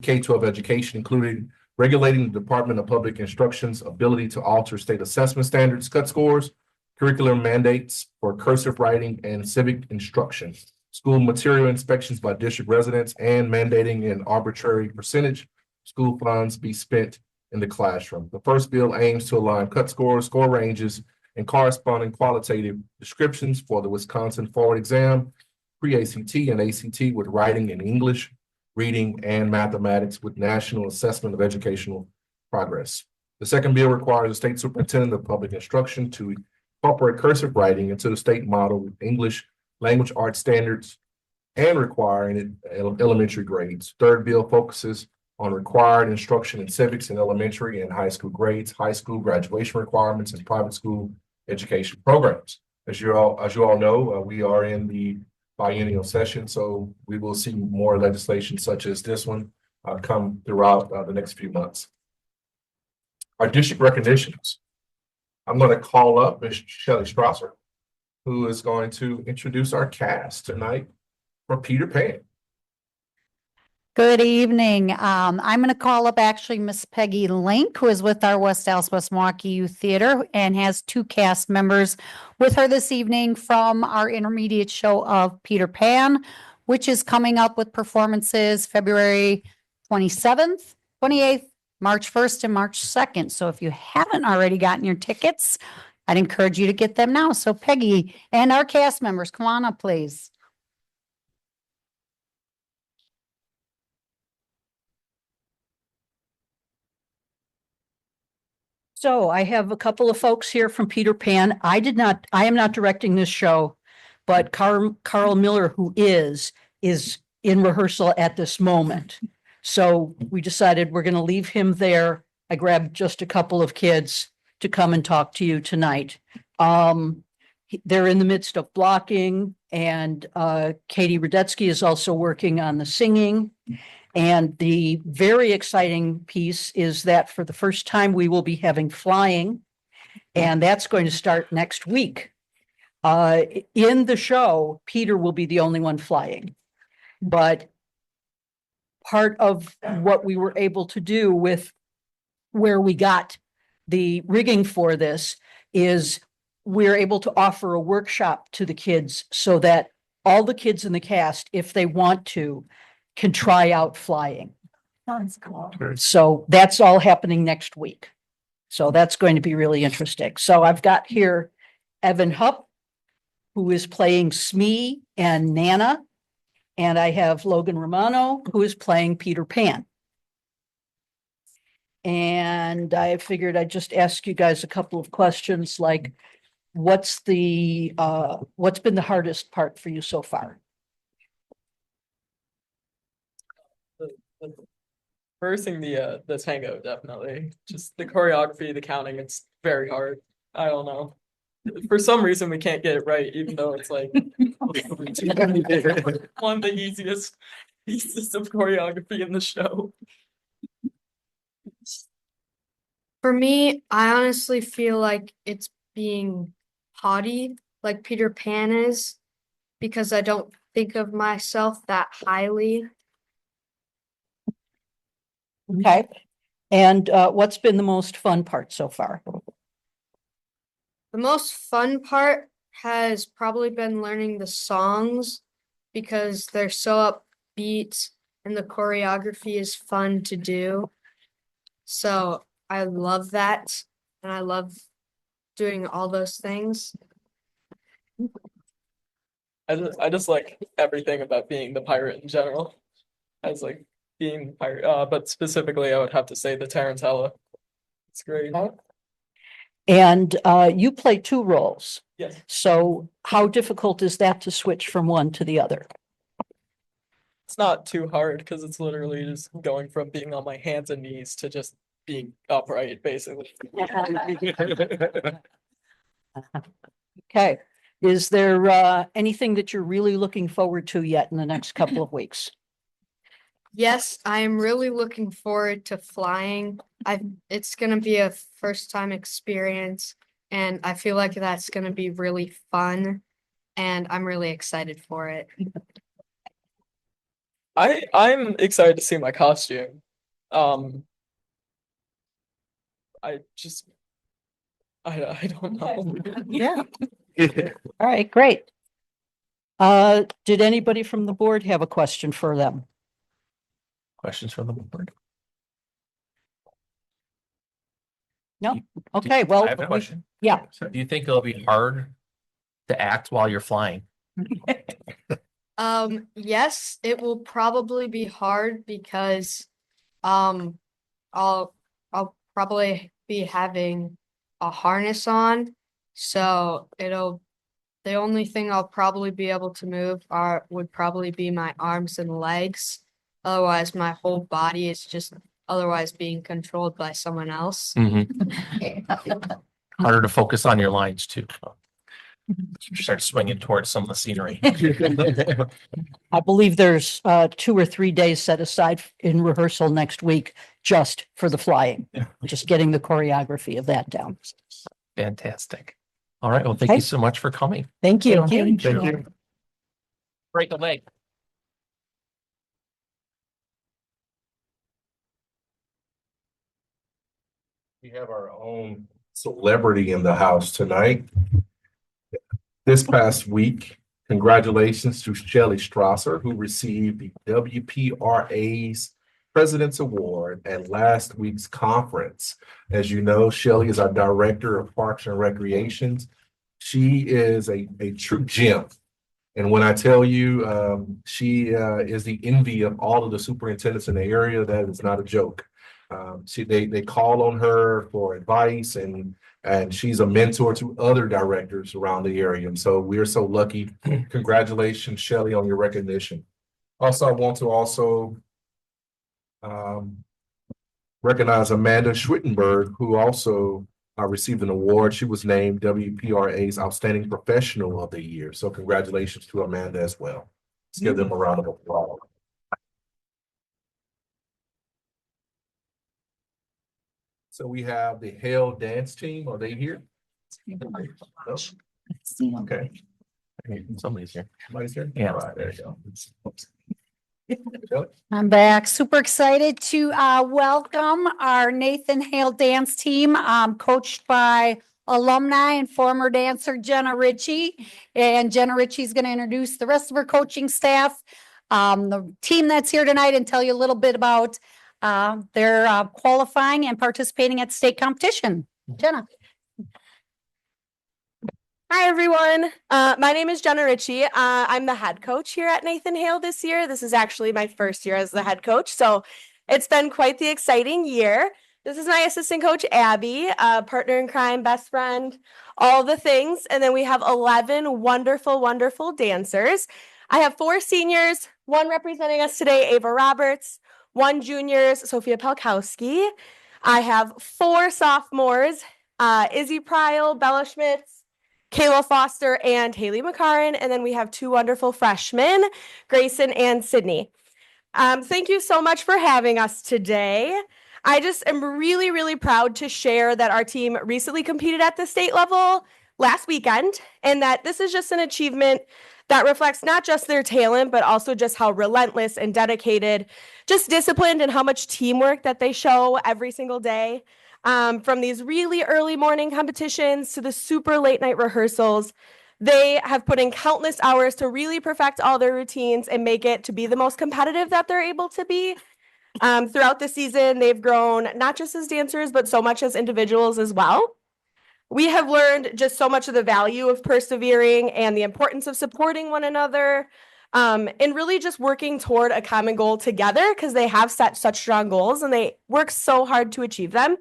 K-12 education, including regulating the Department of Public Instruction's ability to alter state assessment standards, cut scores, curriculum mandates for cursive writing and civic instruction, school material inspections by district residents, and mandating an arbitrary percentage school funds be spent in the classroom. The first bill aims to align cut scores, score ranges, and corresponding qualitative descriptions for the Wisconsin Forward Exam, pre-ACT and ACT with writing in English, reading, and mathematics with National Assessment of Educational Progress. The second bill requires the state superintendent of public instruction to incorporate cursive writing into the state model with English language arts standards and requiring it in elementary grades. Third bill focuses on required instruction in civics in elementary and high school grades, high school graduation requirements, and private school education programs. As you all know, we are in the biennial session, so we will see more legislation such as this one come throughout the next few months. Our district recognitions. I'm going to call up Ms. Shelley Strasser, who is going to introduce our cast tonight for Peter Pan. Good evening. I'm going to call up actually Miss Peggy Link, who is with our West Dallas West Milwaukee Youth Theater and has two cast members with her this evening from our intermediate show of Peter Pan, which is coming up with performances February 27th, 28th, March 1st, and March 2nd. So if you haven't already gotten your tickets, I'd encourage you to get them now. So Peggy and our cast members, come on up, please. So I have a couple of folks here from Peter Pan. I am not directing this show, but Carl Miller, who is in rehearsal at this moment. So we decided we're going to leave him there. I grabbed just a couple of kids to come and talk to you tonight. They're in the midst of blocking, and Katie Radetsky is also working on the singing. And the very exciting piece is that for the first time, we will be having flying, and that's going to start next week. In the show, Peter will be the only one flying, but part of what we were able to do with where we got the rigging for this is we're able to offer a workshop to the kids so that all the kids in the cast, if they want to, can try out flying. Sounds cool. So that's all happening next week. So that's going to be really interesting. So I've got here Evan Hupp, who is playing Smee and Nana. And I have Logan Romano, who is playing Peter Pan. And I figured I'd just ask you guys a couple of questions like, what's been the hardest part for you so far? Reversing the tango, definitely. Just the choreography, the counting, it's very hard. I don't know. For some reason, we can't get it right, even though it's like one of the easiest pieces of choreography in the show. For me, I honestly feel like it's being haughty, like Peter Pan is, because I don't think of myself that highly. Okay. And what's been the most fun part so far? The most fun part has probably been learning the songs because they're so upbeat and the choreography is fun to do. So I love that, and I love doing all those things. I just like everything about being the pirate in general. As like being the pirate, but specifically, I would have to say the Tarantella. It's great. And you play two roles. Yes. So how difficult is that to switch from one to the other? It's not too hard because it's literally just going from being on my hands and knees to just being upright, basically. Okay. Is there anything that you're really looking forward to yet in the next couple of weeks? Yes, I am really looking forward to flying. It's going to be a first time experience, and I feel like that's going to be really fun, and I'm really excited for it. I'm excited to see my costume. I just I don't know. Yeah. All right, great. Did anybody from the board have a question for them? Questions from the board? No? Okay, well. I have a question. Yeah. So do you think it'll be hard to act while you're flying? Yes, it will probably be hard because I'll probably be having a harness on. So the only thing I'll probably be able to move would probably be my arms and legs. Otherwise, my whole body is just otherwise being controlled by someone else. Harder to focus on your lines too. Start swinging towards some of the scenery. I believe there's 2 or 3 days set aside in rehearsal next week just for the flying. Yeah. Just getting the choreography of that down. Fantastic. All right. Well, thank Okay. you so much for coming. Thank you. Thank you. Break a leg. We have our own celebrity in the house tonight. This past week, congratulations to Shelley Strasser, who received the WPRA's President's Award at last week's conference. As you know, Shelley is our Director of Parks and Recreations. She is a true gem. And when I tell you, she is the envy of all of the superintendents in the area, that is not a joke. They call on her for advice, and she's a mentor to other directors around the area. And so we're so lucky. Congratulations, Shelley, on your recognition. Also, I want to recognize Amanda Schwittenberg, who also received an award. She was named WPRA's Outstanding Professional of the Year. So congratulations to Amanda as well. Let's give them a round of applause. So we have the Hale dance team. Are they here? No? Okay. Somebody's here. Somebody's here? Yeah. All right, there you go. I'm back. Super excited to welcome our Nathan Hale dance team, coached by alumni and former dancer Jenna Ritchie. And Jenna Ritchie is going to introduce the rest of her coaching staff, the team that's here tonight, and tell you a little bit about their qualifying and participating at state competition. Jenna. Hi, everyone. My name is Jenna Ritchie. I'm the head coach here at Nathan Hale this year. This is actually my first year as the head coach, so it's been quite the exciting year. This is my assistant coach, Abby, partner in crime, best friend, all the things. And then we have 11 wonderful, wonderful dancers. I have 4 seniors, 1 representing us today, Ava Roberts, 1 juniors, Sophia Pelkowski. I have 4 sophomores, Izzy Pryl, Bella Schmitz, Kayla Foster, and Haley McCarran. And then we have 2 wonderful freshmen, Grayson and Sydney. Thank you so much for having us today. I just am really, really proud to share that our team recently competed at the state level last weekend, and that this is just an achievement that reflects not just their talent, but also just how relentless and dedicated, just disciplined, and how much teamwork that they show every single day. From these really early morning competitions to the super late night rehearsals, they have put in countless hours to really perfect all their routines and make it to be the most competitive that they're able to be. Throughout the season, they've grown not just as dancers, but so much as individuals as well. We have learned just so much of the value of persevering and the importance of supporting one another, and really just working toward a common goal together, because they have set such strong goals and they work so hard to achieve them.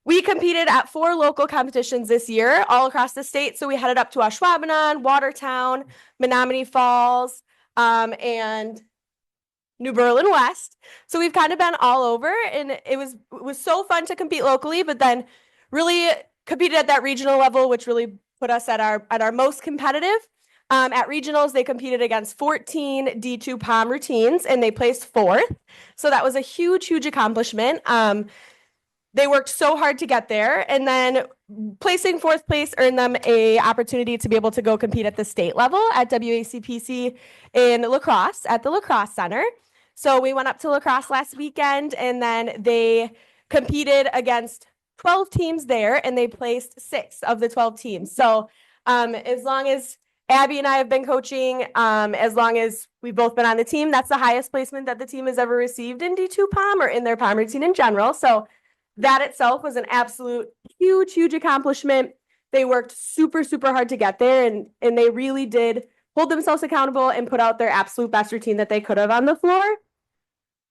We competed at 4 local competitions this year, all across the state. So we headed up to Ashwaubenon, Watertown, Menominee Falls, and New Berlin West. So we've kind of been all over, and it was so fun to compete locally, but then really competed at that regional level, which really put us at our most competitive. At regionals, they competed against 14 D2 POM routines, and they placed 4th. So that was a huge, huge accomplishment. They worked so hard to get there, and then placing 4th place earned them an opportunity to be able to go compete at the state level at WACPC in La Crosse at the La Crosse Center. So we went up to lacrosse last weekend, and then they competed against 12 teams there, and they placed 6 of the 12 teams. So as long as Abby and I have been coaching, as long as we've both been on the team, that's the highest placement that the team has ever received in D2 POM or in their POM routine in general. So that itself was an absolute huge accomplishment. They worked super hard to get there, and they really did hold themselves accountable and put out their absolute best routine that they could have on the floor.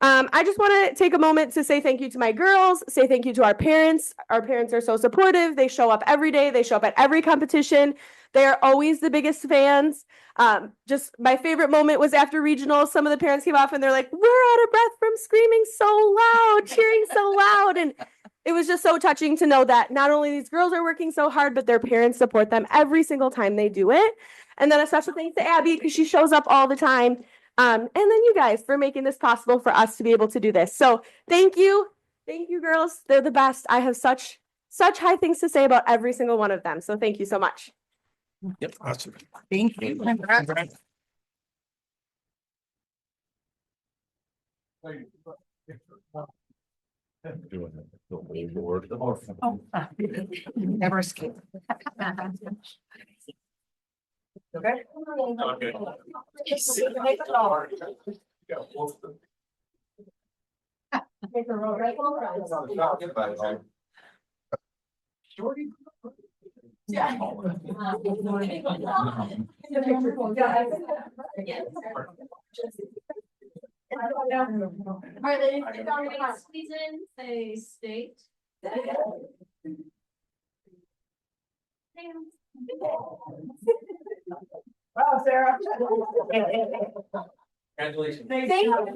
I just want to take a moment to say thank you to my girls, say thank you to our parents. Our parents are so supportive. They show up every day. They show up at every competition. They are always the biggest fans. Just my favorite moment was after regionals. Some of the parents came off and they're like, we're out of breath from screaming so loud, cheering so loud. And it was just so touching to know that not only these girls are working so hard, but their parents support them every single time they do it. And then a special thanks to Abby because she shows up all the time. And then you guys for making this possible for us to be able to do this. So thank you. Thank you, girls. They're the best. I have such high things to say about every single one of them. So thank you so much. Yep. Awesome. Thank you. Never escape. Okay. Squeeze in, say state. Wow, Sarah. Congratulations. Thank you.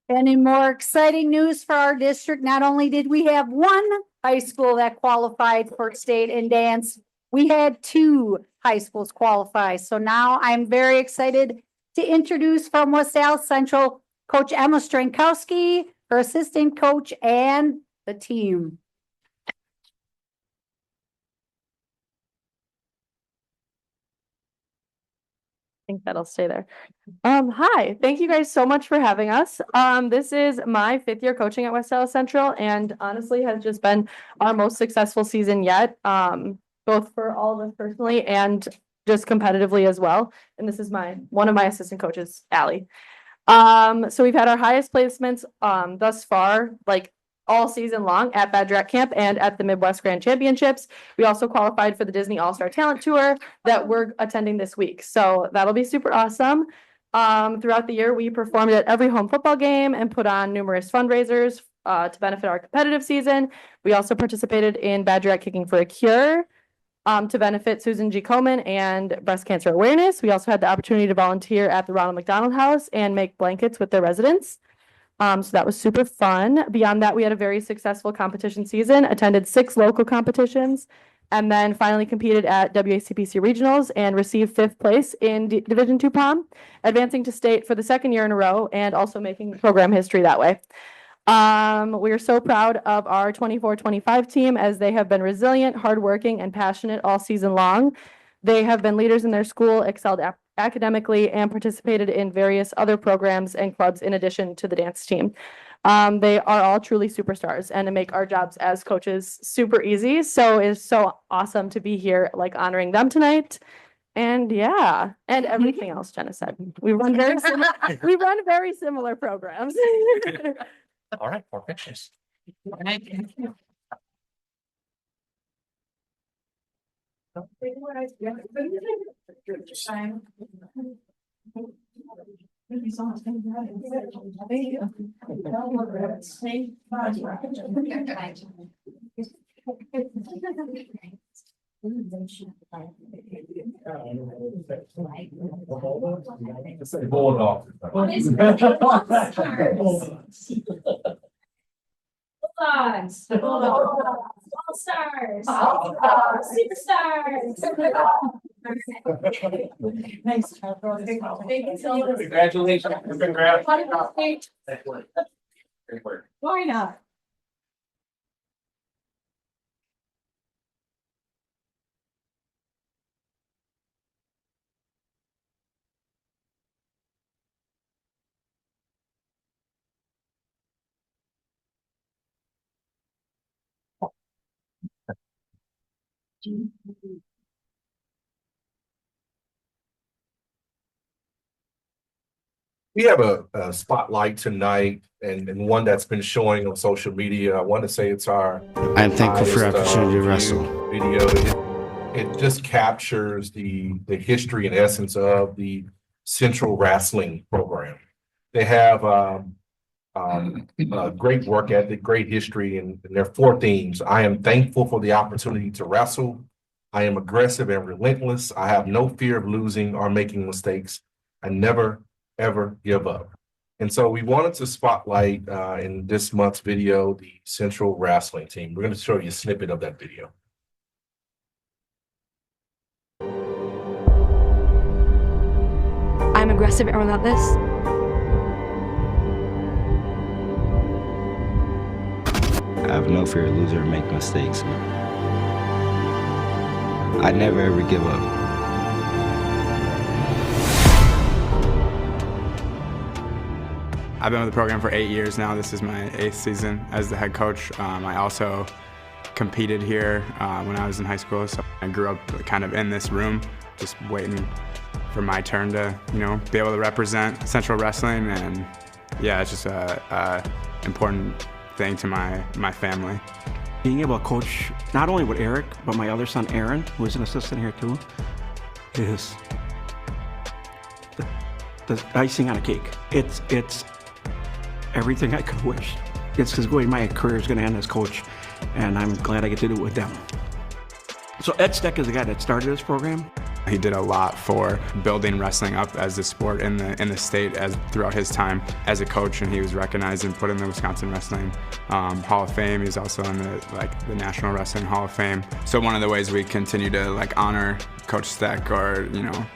Any more exciting news for our district? Not only did we have one high school that qualified for state and dance, we had 2 high schools qualify. So now I'm very excited to introduce from West Dallas Central, Coach Emma Strankowski, her assistant coach, and the team. I think that'll stay there. Hi, thank you guys so much for having us. This is my 5th year coaching at West Dallas Central, and honestly has just been our most successful season yet, both for all of us personally and just competitively as well. And this is one of my assistant coaches, Allie. So we've had our highest placements thus far, like all season long at Badger Camp and at the Midwest Grand Championships. We also qualified for the Disney All-Star Talent Tour that we're attending this week. So that'll be super awesome. Throughout the year, we performed at every home football game and put on numerous fundraisers to benefit our competitive season. We also participated in Badger Kicking for a Cure to benefit Susan G. Komen and breast cancer awareness. We also had the opportunity to volunteer at the Ronald McDonald House and make blankets with their residents. So that was super fun. Beyond that, we had a very successful competition season, attended 6 local competitions, and then finally competed at WACPC Regionals and received 5th place in Division II POM, advancing to state for the 2nd year in a row and also making program history that way. We are so proud of our 24-25 team as they have been resilient, hardworking, and passionate all season long. They have been leaders in their school, excelled academically, and participated in various other programs and clubs in addition to the dance team. They are all truly superstars and make our jobs as coaches super easy. So it's so awesome to be here, like honoring them tonight. And yeah, and everything else Jenna said. We run very similar programs. All right, 4 pictures. Bulldogs, All stars, superstars. Nice. Thank you so much. Congratulations. Congrats. Why not? We have a spotlight tonight and one that's been showing on social media. I want to say it's our I am thankful for the highest, opportunity to viewed wrestle. video. It just captures the history and essence of the Central Wrestling program. They have a great work ethic, great history, and their 4 themes. I am thankful for the opportunity to wrestle. I am aggressive and relentless. I have no fear of losing or making mistakes. I never, ever give up. And so we wanted to spotlight in this month's video the Central Wrestling team. We're going to show you a snippet of that video. I'm aggressive and relentless. I have no fear of losing or make mistakes. I never ever give up. I've been with the program for 8 years now. This is my 8th season as the head coach. I also competed here when I was in high school, so I grew up kind of in this room, just waiting for my turn to, be able to represent Central Wrestling, and yeah, it's just a important thing to my family. Being able to coach not only with Eric, but my other son Aaron, who is an assistant here too, is the icing on a cake. It's everything I could wish. It's because my career is going to end as coach, and I'm glad I get to do it with them. So Ed Steck is the guy that started this program. He did a lot for building wrestling up as a sport in the state throughout his time as a coach, and he was recognized and put in the Wisconsin Wrestling Hall of Fame. He's also in the National Wrestling Hall of Fame. So one of the ways we continue to honor Coach Steck or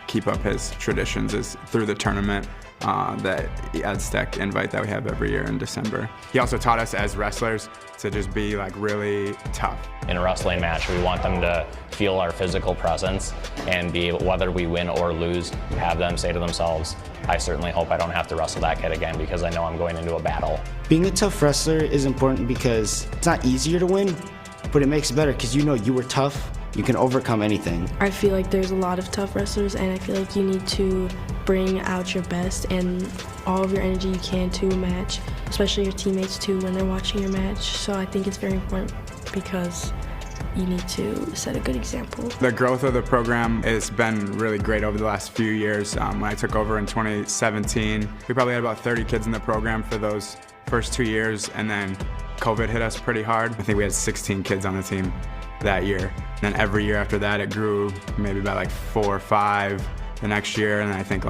keep up his traditions is through the tournament that Ed Steck invite that we have every year in December. He also taught us as wrestlers to just be really tough. In a wrestling match, we want them to feel our physical presence and be, whether we win or lose, have them say to themselves, I certainly hope I don't have to wrestle that kid again because I know I'm going into a battle. Being a tough wrestler is important because it's not easier to win, but it makes it better because you were tough. You can overcome anything. I feel like there's a lot of tough wrestlers, and I feel like you need to bring out your best and all of your energy you can to a match, especially your teammates too when they're watching your match. So I think it's very important because you need to set a good example. The growth of the program has been really great over the last few years. When I took over in 2017, we probably had about 30 kids in the program for those first 2 years, and then COVID hit us pretty hard. I think we had 16 kids on the team that year. And then every year after that, it grew maybe by 4 or 5 the next year, and I think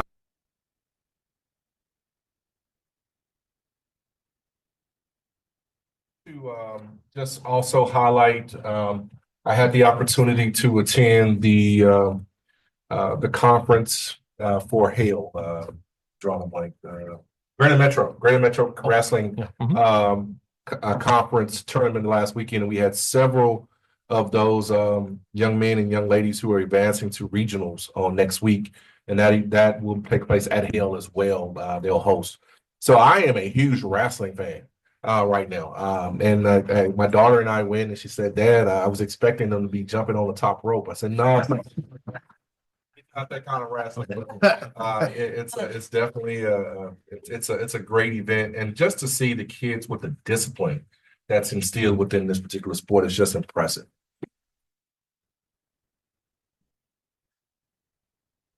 to just also highlight, I had the opportunity to attend the conference for Hale, drawing a blank, Greater Metro Wrestling conference tournament last weekend, and we had several of those young men and young ladies who are advancing to regionals on next week, and that will take place at Hale as well. They'll host. So I am a huge wrestling fan right now, and my daughter and I went, and she said, "Dad, I was expecting them to be jumping on the top rope." I said, "No, it's not that kind of wrestling." It's definitely it's a great event, and just to see the kids with the discipline that's instilled within this particular sport is just impressive.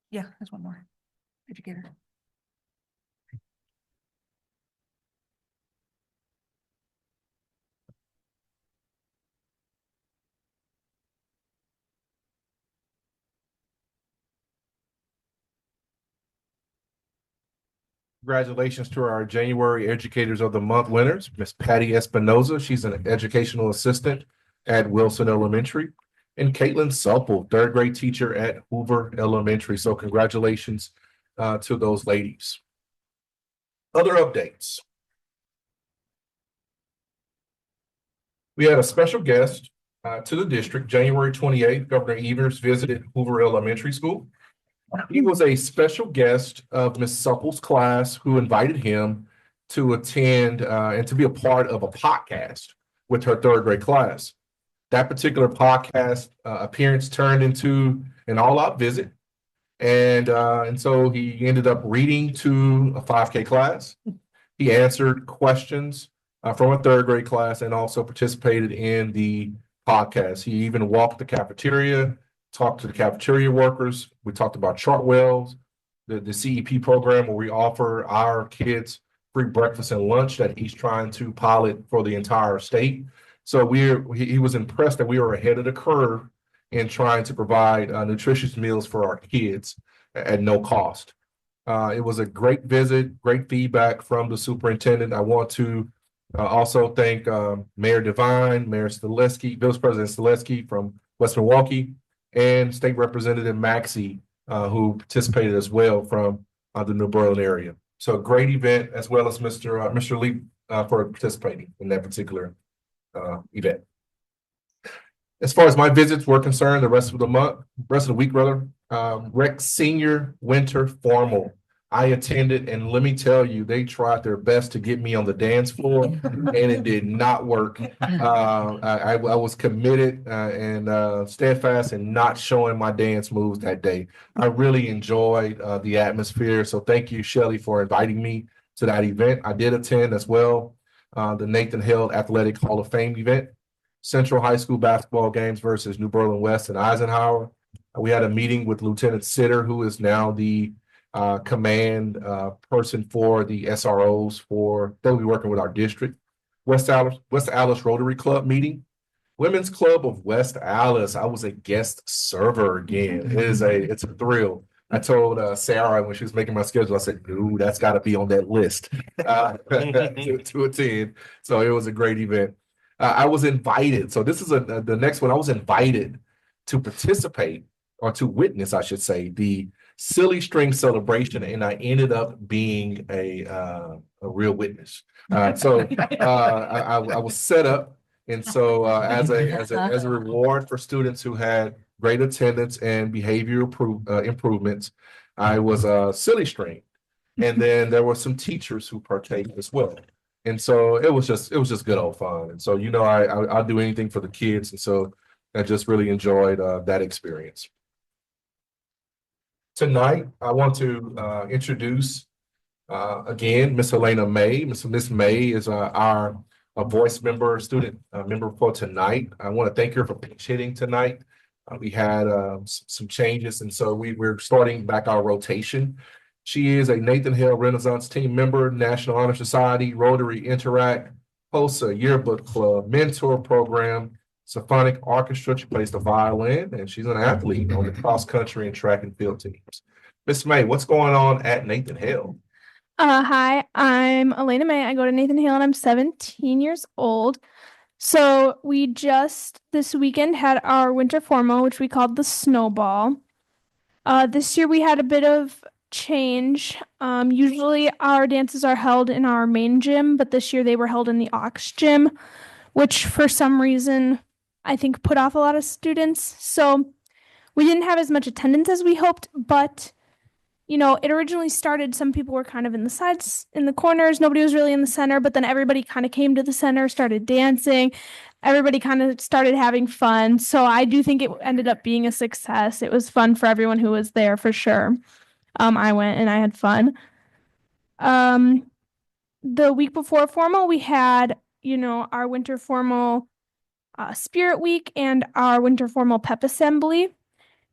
Yeah, there's one more. Educator. Congratulations to our January Educators of the Month winners, Miss Patty Espinoza. She's an educational assistant at Wilson Elementary. and Caitlin Supple, third grade teacher at Hoover Elementary. So congratulations to those ladies. Other updates. We had a special guest to the district, January 28th. Governor Evers visited Hoover Elementary School. He was a special guest of Ms. Supple's class who invited him to attend and to be a part of a podcast with her third grade class. That particular podcast appearance turned into an all-out visit. And so he ended up reading to a 5K class. He answered questions from a third grade class and also participated in the podcast. He even walked the cafeteria, talked to the cafeteria workers. We talked about Chartwell's, the CEP program where we offer our kids free breakfast and lunch that he's trying to pilot for the entire state. So he was impressed that we were ahead of the curve in trying to provide nutritious meals for our kids at no cost. It was a great visit, great feedback from the superintendent. I want to also thank Mayor Devine, Mayor Stileski, Vice President Stileski from West Milwaukee, and State Representative Maxey, who participated as well from the New Berlin area. So a great event, as well as Mr. Lee for participating in that particular event. As far as my visits were concerned, the rest of the week, Rec Senior Winter Formal. I attended, and let me tell you, they tried their best to get me on the dance floor, and it did not work. I was committed and steadfast in not showing my dance moves that day. I really enjoyed the atmosphere, so thank you, Shelley, for inviting me to that event. I did attend as well the Nathan Hale Athletic Hall of Fame event, Central High School basketball games versus New Berlin West and Eisenhower. We had a meeting with Lieutenant Sitter, who is now the command person for the SROs they'll be working with our district. West Allis Rotary Club meeting. Women's Club of West Allis. I was a guest server again. It's a thrill. I told Sarah when she was making my schedule, I said, "Dude, that's got to be on that list to attend." So it was a great event. I was invited. So this is the next one. I was invited to participate or to witness, I should say, the Silly String celebration, and I ended up being a real witness. So I was set up, and so as a reward for students who had great attendance and behavior improvements, I was silly string, and then there were some teachers who partaked as well. And so it was just good old fun. And so I'll do anything for the kids, and so I just really enjoyed that experience. Tonight, I want to introduce again Miss Helena May. Miss May is our voice member, student member for tonight. I want to thank her for pitch hitting tonight. We had some changes, and so we're starting back our rotation. She is a Nathan Hale Renaissance Team member, National Honor Society, Rotary Interact, HOSA Yearbook Club, Mentor Program, Symphonic Orchestra. She plays the violin, and she's an athlete on the cross country and track and field teams. Miss May, what's going on at Nathan Hale? Hi, I'm Elena May. I go to Nathan Hale and I'm 17 years old. So we just this weekend had our winter formal, which we called the Snowball. This year we had a bit of change. Usually our dances are held in our main gym, but this year they were held in the Aux gym, which for some reason I think put off a lot of students. So we didn't have as much attendance as we hoped, but it originally started, some people were kind of in the sides, in the corners, nobody was really in the center, but then everybody kind of came to the center, started dancing, everybody kind of started having fun. So I do think it ended up being a success. It was fun for everyone who was there for sure. I went and I had fun. The week before formal, we had, our winter formal spirit week and our winter formal pep assembly.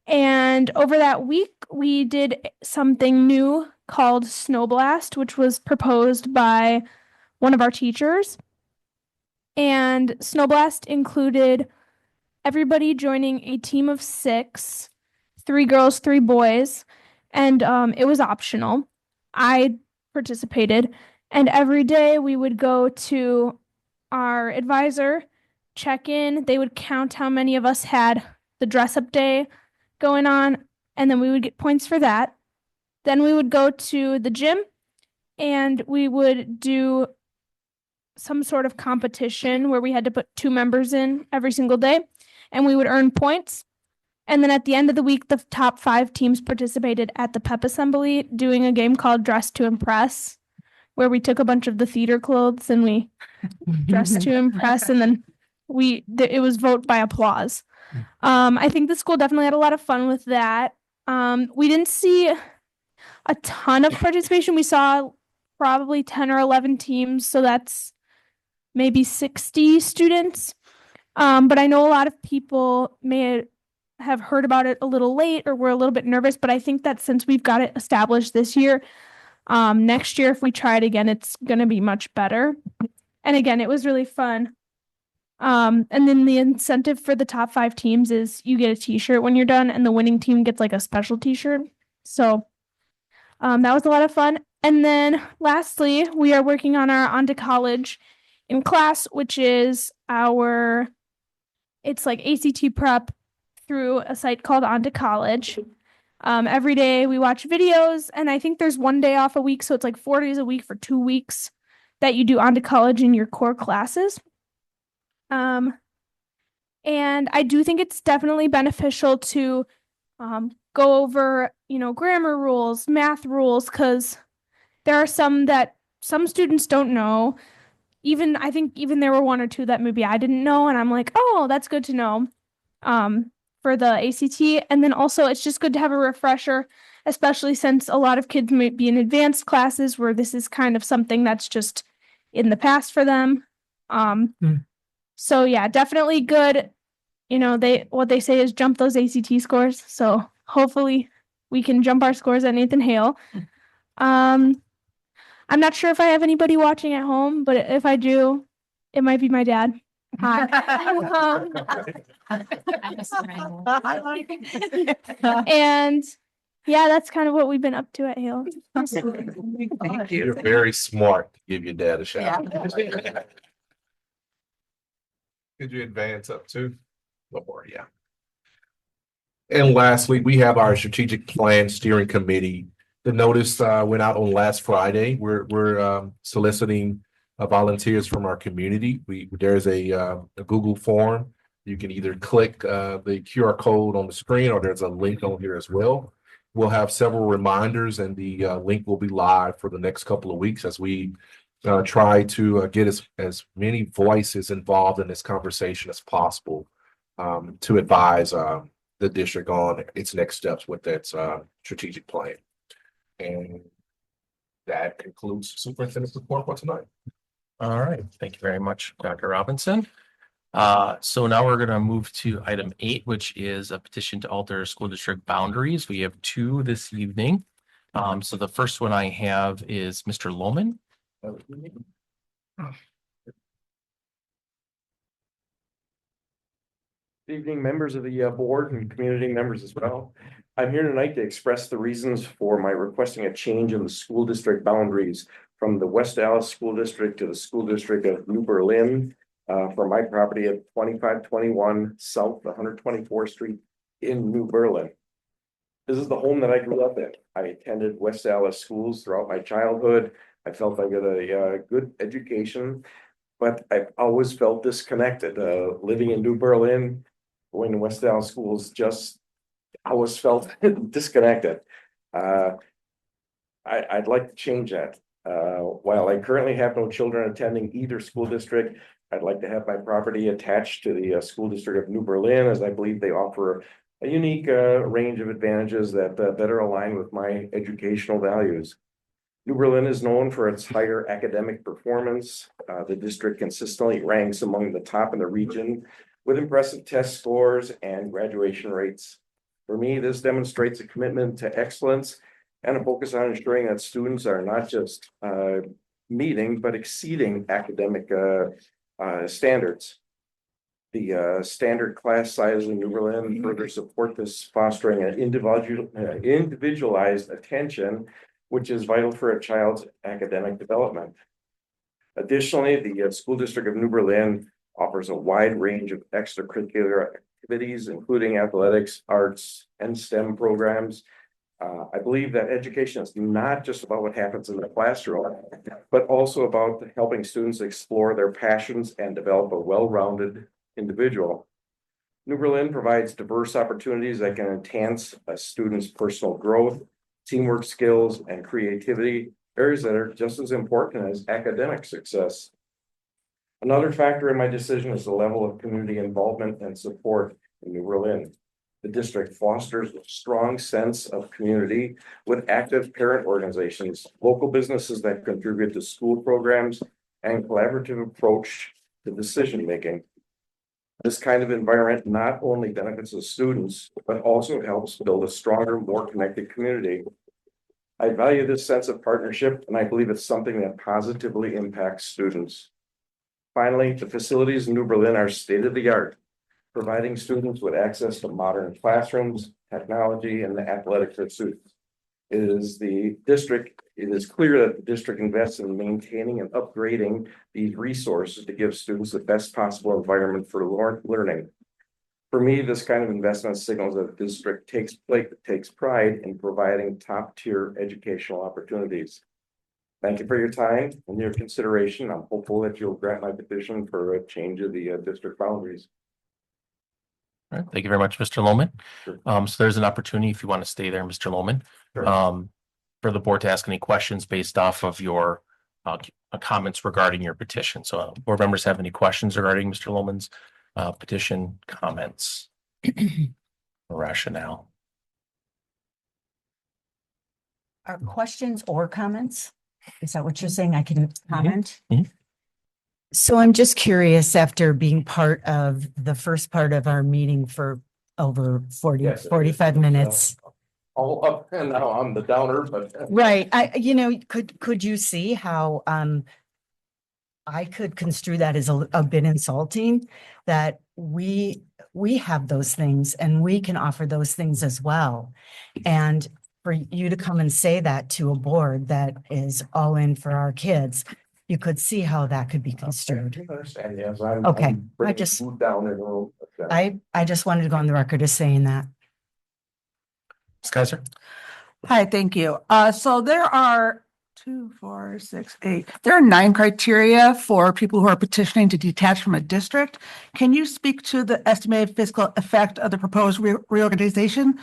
And over that week, we did something new called Snow Blast, which was proposed by one of our teachers. And Snow Blast included everybody joining a team of 6, 3 girls, 3 boys, and it was optional. I participated, and every day we would go to our advisor, check in. They would count how many of us had the dress up day going on, and then we would get points for that. Then we would go to the gym and we would do some sort of competition where we had to put 2 members in every single day, and we would earn points. And then at the end of the week, the top 5 teams participated at the pep assembly doing a game called Dress to Impress, where we took a bunch of the theater clothes and we dressed to impress, and then it was vote by applause. I think the school definitely had a lot of fun with that. We didn't see a ton of participation. We saw probably 10 or 11 teams, so that's maybe 60 students. But I know a lot of people may have heard about it a little late or were a little bit nervous, but I think that since we've got it established this year, next year, if we try it again, it's going to be much better. And again, it was really fun. And then the incentive for the top 5 teams is you get a t-shirt when you're done, and the winning team gets like a special t-shirt. So that was a lot of fun. And then lastly, we are working on our On to College in class, which is it's like ACT prep through a site called On to College. Every day we watch videos, and I think there's 1 day off a week. So it's like 4 days a week for 2 weeks that you do On to College in your core classes. And I do think it's definitely beneficial to go over, grammar rules, math rules, because there are some that some students don't know. I think even there were 1 or 2 that maybe I didn't know, and I'm like, oh, that's good to know for the ACT. And then also it's just good to have a refresher, especially since a lot of kids might be in advanced classes where this is kind of something that's just in the past for them. So yeah, definitely good. What they say is jump those ACT scores. So hopefully we can jump our scores at Nathan Hale. I'm not sure if I have anybody watching at home, but if I do, it might be my dad. Hi. And yeah, that's kind of what we've been up to at Hale. Thank you. You're very smart to give your dad a shout. Could you advance up to? One more, yeah. And lastly, we have our strategic plan steering committee. The notice went out on last Friday. We're soliciting volunteers from our community. There's a Google form. You can either click the QR code on the screen, or there's a link on here as well. We'll have several reminders, and the link will be live for the next couple of weeks as we try to get as many voices involved in this conversation as possible to advise the district on its next steps with its strategic plan. And that concludes the superintendent's report for tonight. All right. Thank you very much, Dr. Robinson. So now we're going to move to item 8, which is a petition to alter school district boundaries. We have 2 this evening. So the first one I have is Mr. Lohman. Good evening, members of the board and community members as well. I'm here tonight to express the reasons for my requesting a change in the school district boundaries from the West Dallas School District to the School District of New Berlin for my property at 2521 South 124th Street in New Berlin. This is the home that I grew up in. I attended West Dallas schools throughout my childhood. I felt I got a good education, but I've always felt disconnected. Living in New Berlin, going to West Dallas schools, I always felt disconnected. I'd like to change that. While I currently have no children attending either school district, I'd like to have my property attached to the school district of New Berlin, as I believe they offer a unique range of advantages that better align with my educational values. New Berlin is known for its higher academic performance. The district consistently ranks among the top in the region with impressive test scores and graduation rates. For me, this demonstrates a commitment to excellence and a focus on ensuring that students are not just meeting, but exceeding academic standards. The standard class size in New Berlin further support this, fostering an individualized attention, which is vital for a child's academic development. Additionally, the school district of New Berlin offers a wide range of extracurricular activities, including athletics, arts, and STEM programs. I believe that education is not just about what happens in the classroom, but also about helping students explore their passions and develop a well-rounded individual. New Berlin provides diverse opportunities that can enhance a student's personal growth, teamwork skills, and creativity, areas that are just as important as academic success. Another factor in my decision is the level of community involvement and support in New Berlin. The district fosters a strong sense of community with active parent organizations, local businesses that contribute to school programs, and collaborative approach to decision making. This kind of environment not only benefits the students, but also helps build a stronger, more connected community. I value this sense of partnership, and I believe it's something that positively impacts students. Finally, the facilities in New Berlin are state-of-the-art, providing students with access to modern classrooms, technology, and athletic pursuits. It is clear that the district invests in maintaining and upgrading these resources to give students the best possible environment for learning. For me, this kind of investment signals that the district takes pride in providing top-tier educational opportunities. Thank you for your time and your consideration. I'm hopeful that you'll grant my petition for a change of the district boundaries. All right, thank you very much, Mr. Lohman. Sure. So there's an opportunity if you want to stay there, Mr. Lohman, Sure. for the board to ask any questions based off of your comments regarding your petition. So board members have any questions regarding Mr. Lohman's petition, comments, or rationale? Are questions or comments? Is that what you're saying? I can comment? Mhm. So I'm just curious, after being part of the first part of our meeting for over 45 minutes. All up and now I'm the downer, but. Right. Could you see how I could construe that as a bit insulting, that we have those things and we can offer those things as well. And for you to come and say that to a board that is all in for our kids, you could see how that could be construed. I understand, yes, I'm. Okay, I'm bringing food down in the room. I just wanted to go on the record as saying that. Ms. Kaiser? Hi, thank you. So there are 2, 4, 6, 8. There are 9 criteria for people who are petitioning to detach from a district. Can you speak to the estimated fiscal effect of the proposed reorganization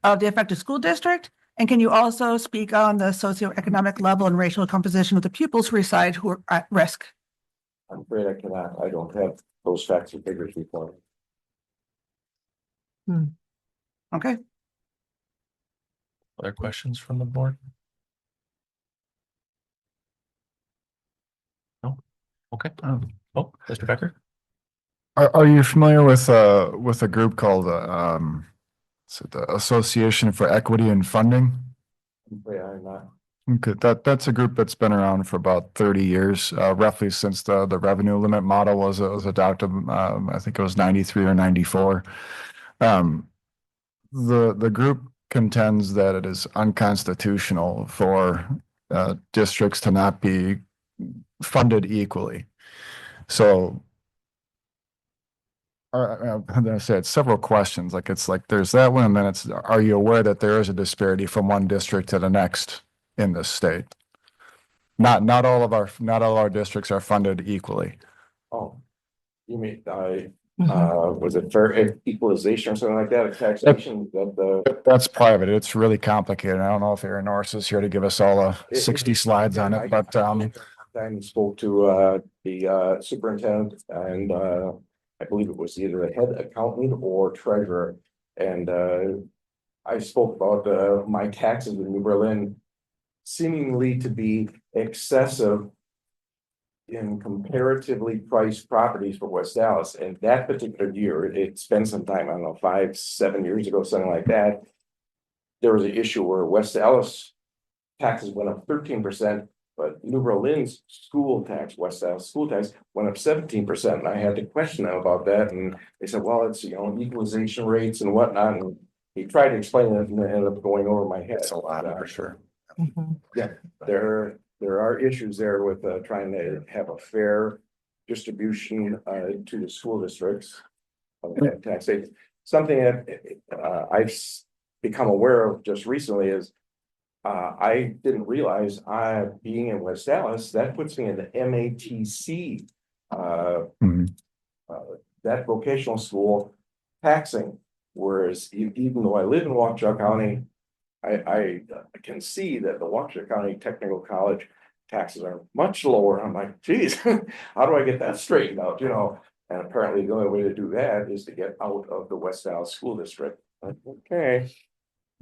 of the affected school district? And can you also speak on the socioeconomic level and racial composition of the pupils who reside who are at risk? I'm afraid I cannot. I don't have those facts or figures before me. Okay. Other questions from the board? No? Okay. Mr. Becker? Are you familiar with a group called the Association for Equity and Funding? I'm afraid I'm not. Okay, that's a group that's been around for about 30 years, roughly since the revenue limit model was adopted. I think it was 93 or 94. The group contends that it is unconstitutional for districts to not be funded equally. So I'm gonna say it's several questions. There's that one, and then are you aware that there is a disparity from one district to the next in this state? Not all of our districts are funded equally. Oh, you mean, was it fair equalization or something like that, or taxation? That's part of it. It's really complicated. I don't know if Aaron Norris is here to give us all 60 slides on it, but I spoke to the superintendent, and I believe it was either a head accountant or treasurer, and I spoke about my taxes in New Berlin seemingly to be excessive in comparatively priced properties for West Dallas. And that particular year, it spent some time, I don't know, 5-7 years ago, something like that. There was an issue where West Dallas taxes went up 13%, but New Berlin's school tax, West Dallas school tax, went up 17%. And I had to question them about that. And they said, well, it's, equalization rates and whatnot. And he tried to explain it and it ended up going over my head. It's a lot, for sure. Yeah, there are issues there with trying to have a fair distribution to the school districts of that taxation. something that I've become aware of just recently is I didn't realize being in West Dallas, that puts me in the MATC, that vocational school taxing. Whereas even though I live in Waukesha County, I can see that the Waukesha County Technical College taxes are much lower. I'm like, geez, how do I get that straightened out? You know, and apparently the only way to do that is to get out of the West Dallas School District. Like, okay.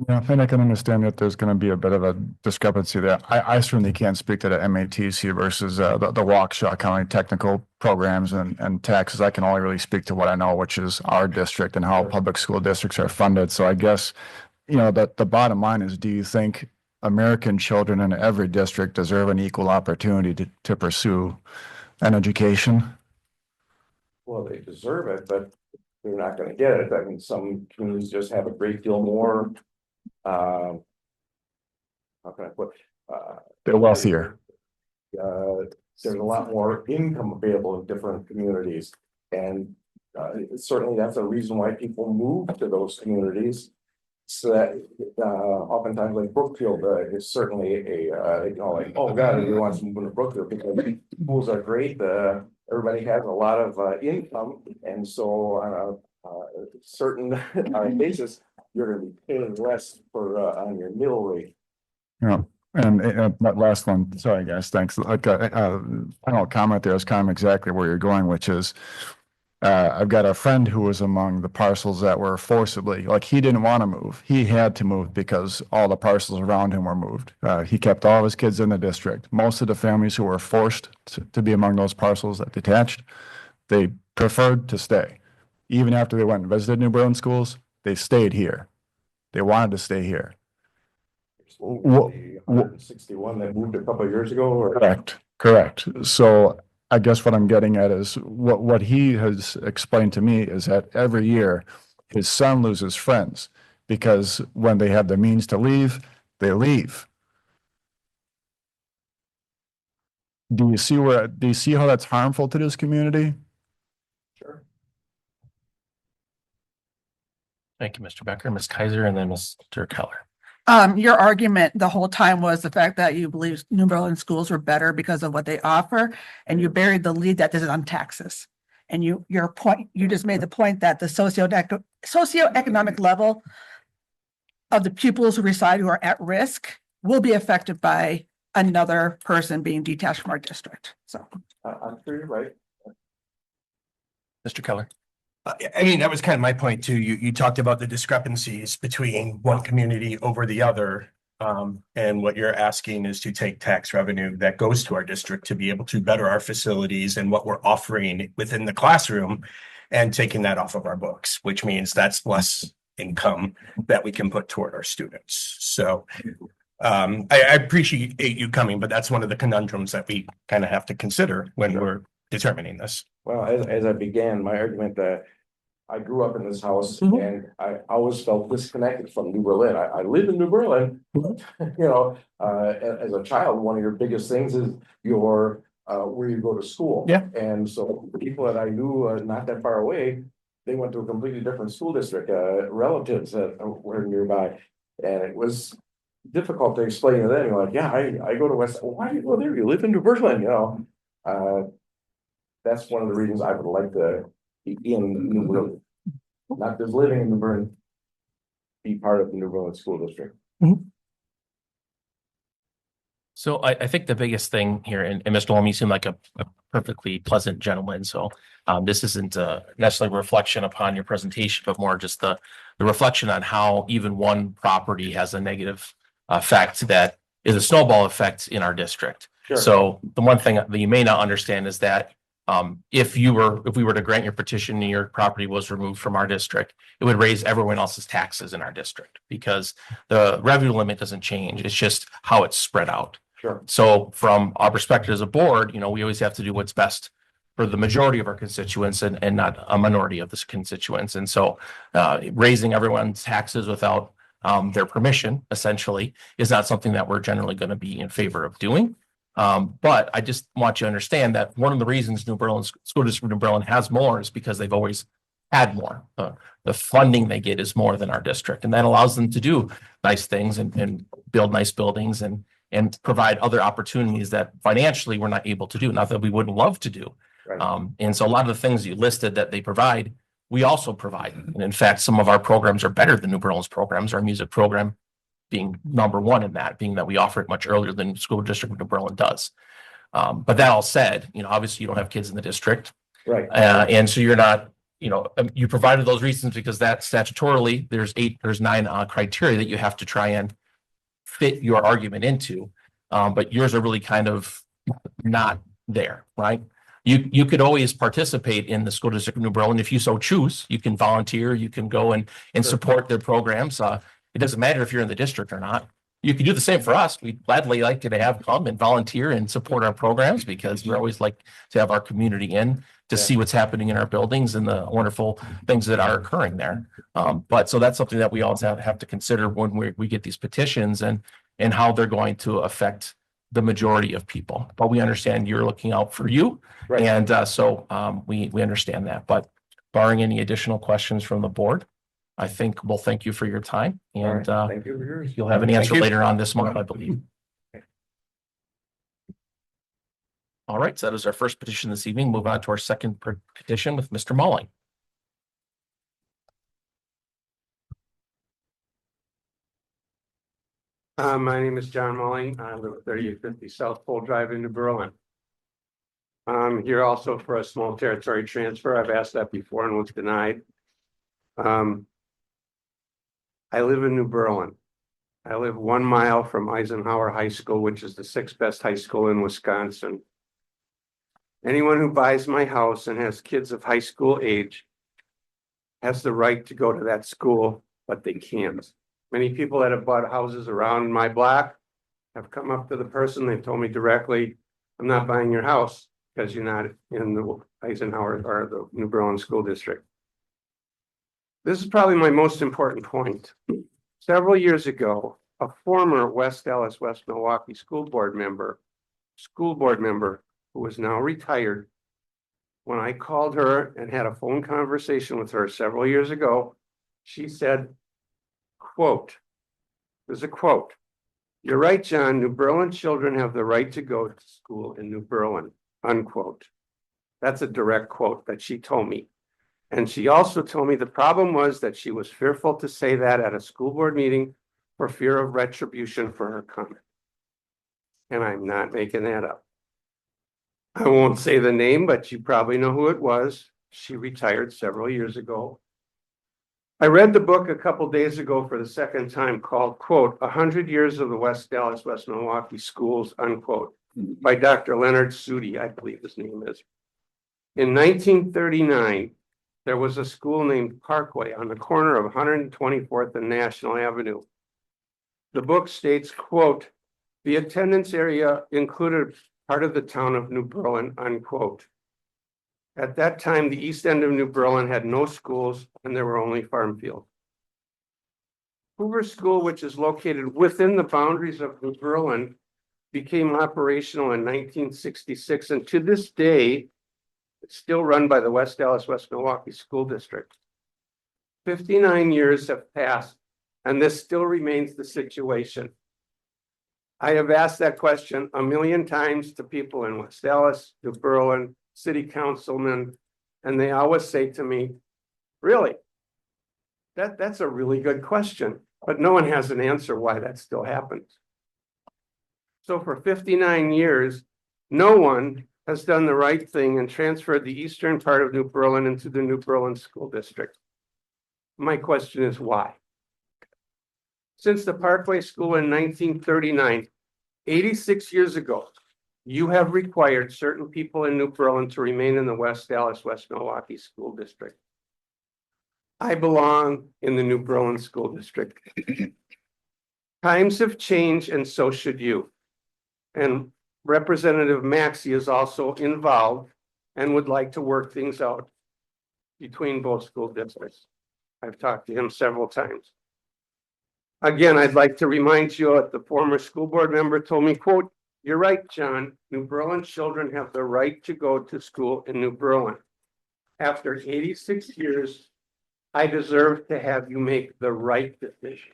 Yeah, and I can understand that there's going to be a bit of a discrepancy there. I certainly can't speak to the MATC versus the Waukesha County technical programs and taxes. I can only really speak to what I know, which is our district and how public school districts are funded. So I guess, you know, the bottom line is, do you think American children in every district deserve an equal opportunity to pursue an education? Well, they deserve it, but they're not going to get it. I mean, some communities just have a great deal more. How can I put? They're wealthier. There's a lot more income available in different communities, and certainly that's a reason why people move to those communities. So that oftentimes, like Brookfield is certainly a like, oh God, everybody wants to move into Brookfield because schools are great. Everybody has a lot of income, and so on a certain basis, you're going to be paying less for on your mill rate. Yeah. And that last one, sorry guys, thanks. Like final comment there is kind of exactly where you're going, which is I've got a friend who was among the parcels that were forcibly, like he didn't want to move. He had to move because all the parcels around him were moved. He kept all of his kids in the district. Most of the families who were forced to be among those parcels that detached, they preferred to stay. Even after they went and visited New Berlin schools, they stayed here. They wanted to stay here. The 161 that moved a couple of years ago, or Correct. So I guess what I'm getting at is what he has explained to me is that every year his son loses friends because when they have the means to leave, they leave. Do you see how that's harmful to this community? Sure. Thank you, Mr. Becker, Ms. Kaiser, and then Mr. Keller. Your argument the whole time was the fact that you believe New Berlin schools are better because of what they offer, and you buried the lead that this is on taxes. And you just made the point that the socioeconomic level of the pupils who reside who are at risk will be affected by another person being detached from our district. So I'm sure you're right. Mr. Keller. I mean, that was kind of my point too. You talked about the discrepancies between one community over the other. And what you're asking is to take tax revenue that goes to our district to be able to better our facilities and what we're offering within the classroom and taking that off of our books, which means that's less income that we can put toward our students. So I appreciate you coming, but that's one of the conundrums that we kind of have to consider when we're determining this. Well, as I began my argument, I grew up in this house and I always felt disconnected from New Berlin. I live in New Berlin, but, you know, as a child, one of your biggest things is your where you go to school. Yeah. And so the people that I knew not that far away, they went to a completely different school district, relatives that were nearby. And it was difficult to explain to them. You're like, yeah, I go to West. Why do you go there? You live in New Berlin, you know. That's one of the reasons I would like to be in New Berlin, not just living in New Berlin, be part of the New Berlin School District. So I think the biggest thing here, and Mr. Holm, you seem like a perfectly pleasant gentleman. So this isn't necessarily a reflection upon your presentation, but more just the reflection on how even one property has a negative effect that is a snowball effect in our district. Sure. So the one thing that you may not understand is that if we were to grant your petition and your property was removed from our district, it would raise everyone else's taxes in our district because the revenue limit doesn't change. It's just how it's spread out. Sure. So from our perspective as a board, you know, we always have to do what's best for the majority of our constituents and not a minority of the constituents. And so raising everyone's taxes without their permission, essentially, is not something that we're generally going to be in favor of doing. But I just want you to understand that one of the reasons New Berlin School District New Berlin has more is because they've always had more. The funding they get is more than our district, and that allows them to do nice things and build nice buildings and provide other opportunities that financially we're not able to do. Not that we wouldn't love to do. Right. And so a lot of the things you listed that they provide, we also provide. And in fact, some of our programs are better than New Berlin's programs. Our music program being number one in that, being that we offer it much earlier than the school district of New Berlin does. But that all said, obviously you don't have kids in the district. Right. And so you're not, you provided those reasons because that statutorily, there's 9 criteria that you have to try and fit your argument into. But yours are really kind of not there, right? You could always participate in the school district of New Berlin if you so choose. You can volunteer, you can go and support their programs. It doesn't matter if you're in the district or not. You can do the same for us. We'd gladly like you to have come and volunteer and support our programs because we always like to have our community in to see what's happening in our buildings and the wonderful things that are occurring there. But so that's something that we always have to consider when we get these petitions and how they're going to affect the majority of people. But we understand you're looking out for you. Right. And so we understand that. But barring any additional questions from the board, I think we'll thank you for your time. And Thank you for yours. you'll have an answer you. later on this month, I believe. All right, so that is our first petition this evening. Move on to our second petition with Mr. Mulling. My name is John Mulling. I live at 3850 South Pole Drive in New Berlin. I'm here also for a small territory transfer. I've asked that before and was denied. I live in New Berlin. I live 1 mile from Eisenhower High School, which is the 6th best high school in Wisconsin. Anyone who buys my house and has kids of high school age has the right to go to that school, but they can't. Many people that have bought houses around my block have come up to the person, they've told me directly, I'm not buying your house because you're not in the Eisenhower or the New Berlin School District. This is probably my most important point. Several years ago, a former West Dallas, West Milwaukee school board member who is now retired, when I called her and had a phone conversation with her several years ago, she said, quote, there's a quote, "You're right, John, New Berlin children have the right to go to school in New Berlin," unquote. That's a direct quote that she told me. And she also told me the problem was that she was fearful to say that at a school board meeting for fear of retribution for her comment. And I'm not making that up. I won't say the name, but you probably know who it was. She retired several years ago. I read the book a couple days ago for the second time called, quote, 100 Years of the West Dallas, West Milwaukee Schools, unquote, by Dr. Leonard Sudi, I believe his name is. In 1939, there was a school named Parkway on the corner of 124th and National Avenue. The book states, quote, the attendance area included part of the town of New Berlin, unquote. At that time, the east end of New Berlin had no schools and there were only farm fields. Hoover School, which is located within the boundaries of New Berlin, became operational in 1966, and to this day, it's still run by the West Dallas, West Milwaukee School District. 59 years have passed, and this still remains the situation. I have asked that question a million times to people in West Dallas, New Berlin, city councilmen, and they always say to me, really? That's a really good question, but no one has an answer why that still happens. So for 59 years, no one has done the right thing and transferred the eastern part of New Berlin into the New Berlin School District. My question is why? Since the Parkway School in 1939, 86 years ago, you have required certain people in New Berlin to remain in the West Dallas, West Milwaukee School District. I belong in the New Berlin School District. Times have changed and so should you. And Representative Maxey is also involved and would like to work things out between both school districts. I've talked to him several times. Again, I'd like to remind you that the former school board member told me, quote, you're right, John, New Berlin children have the right to go to school in New Berlin. after 86 years, I deserve to have you make the right decision.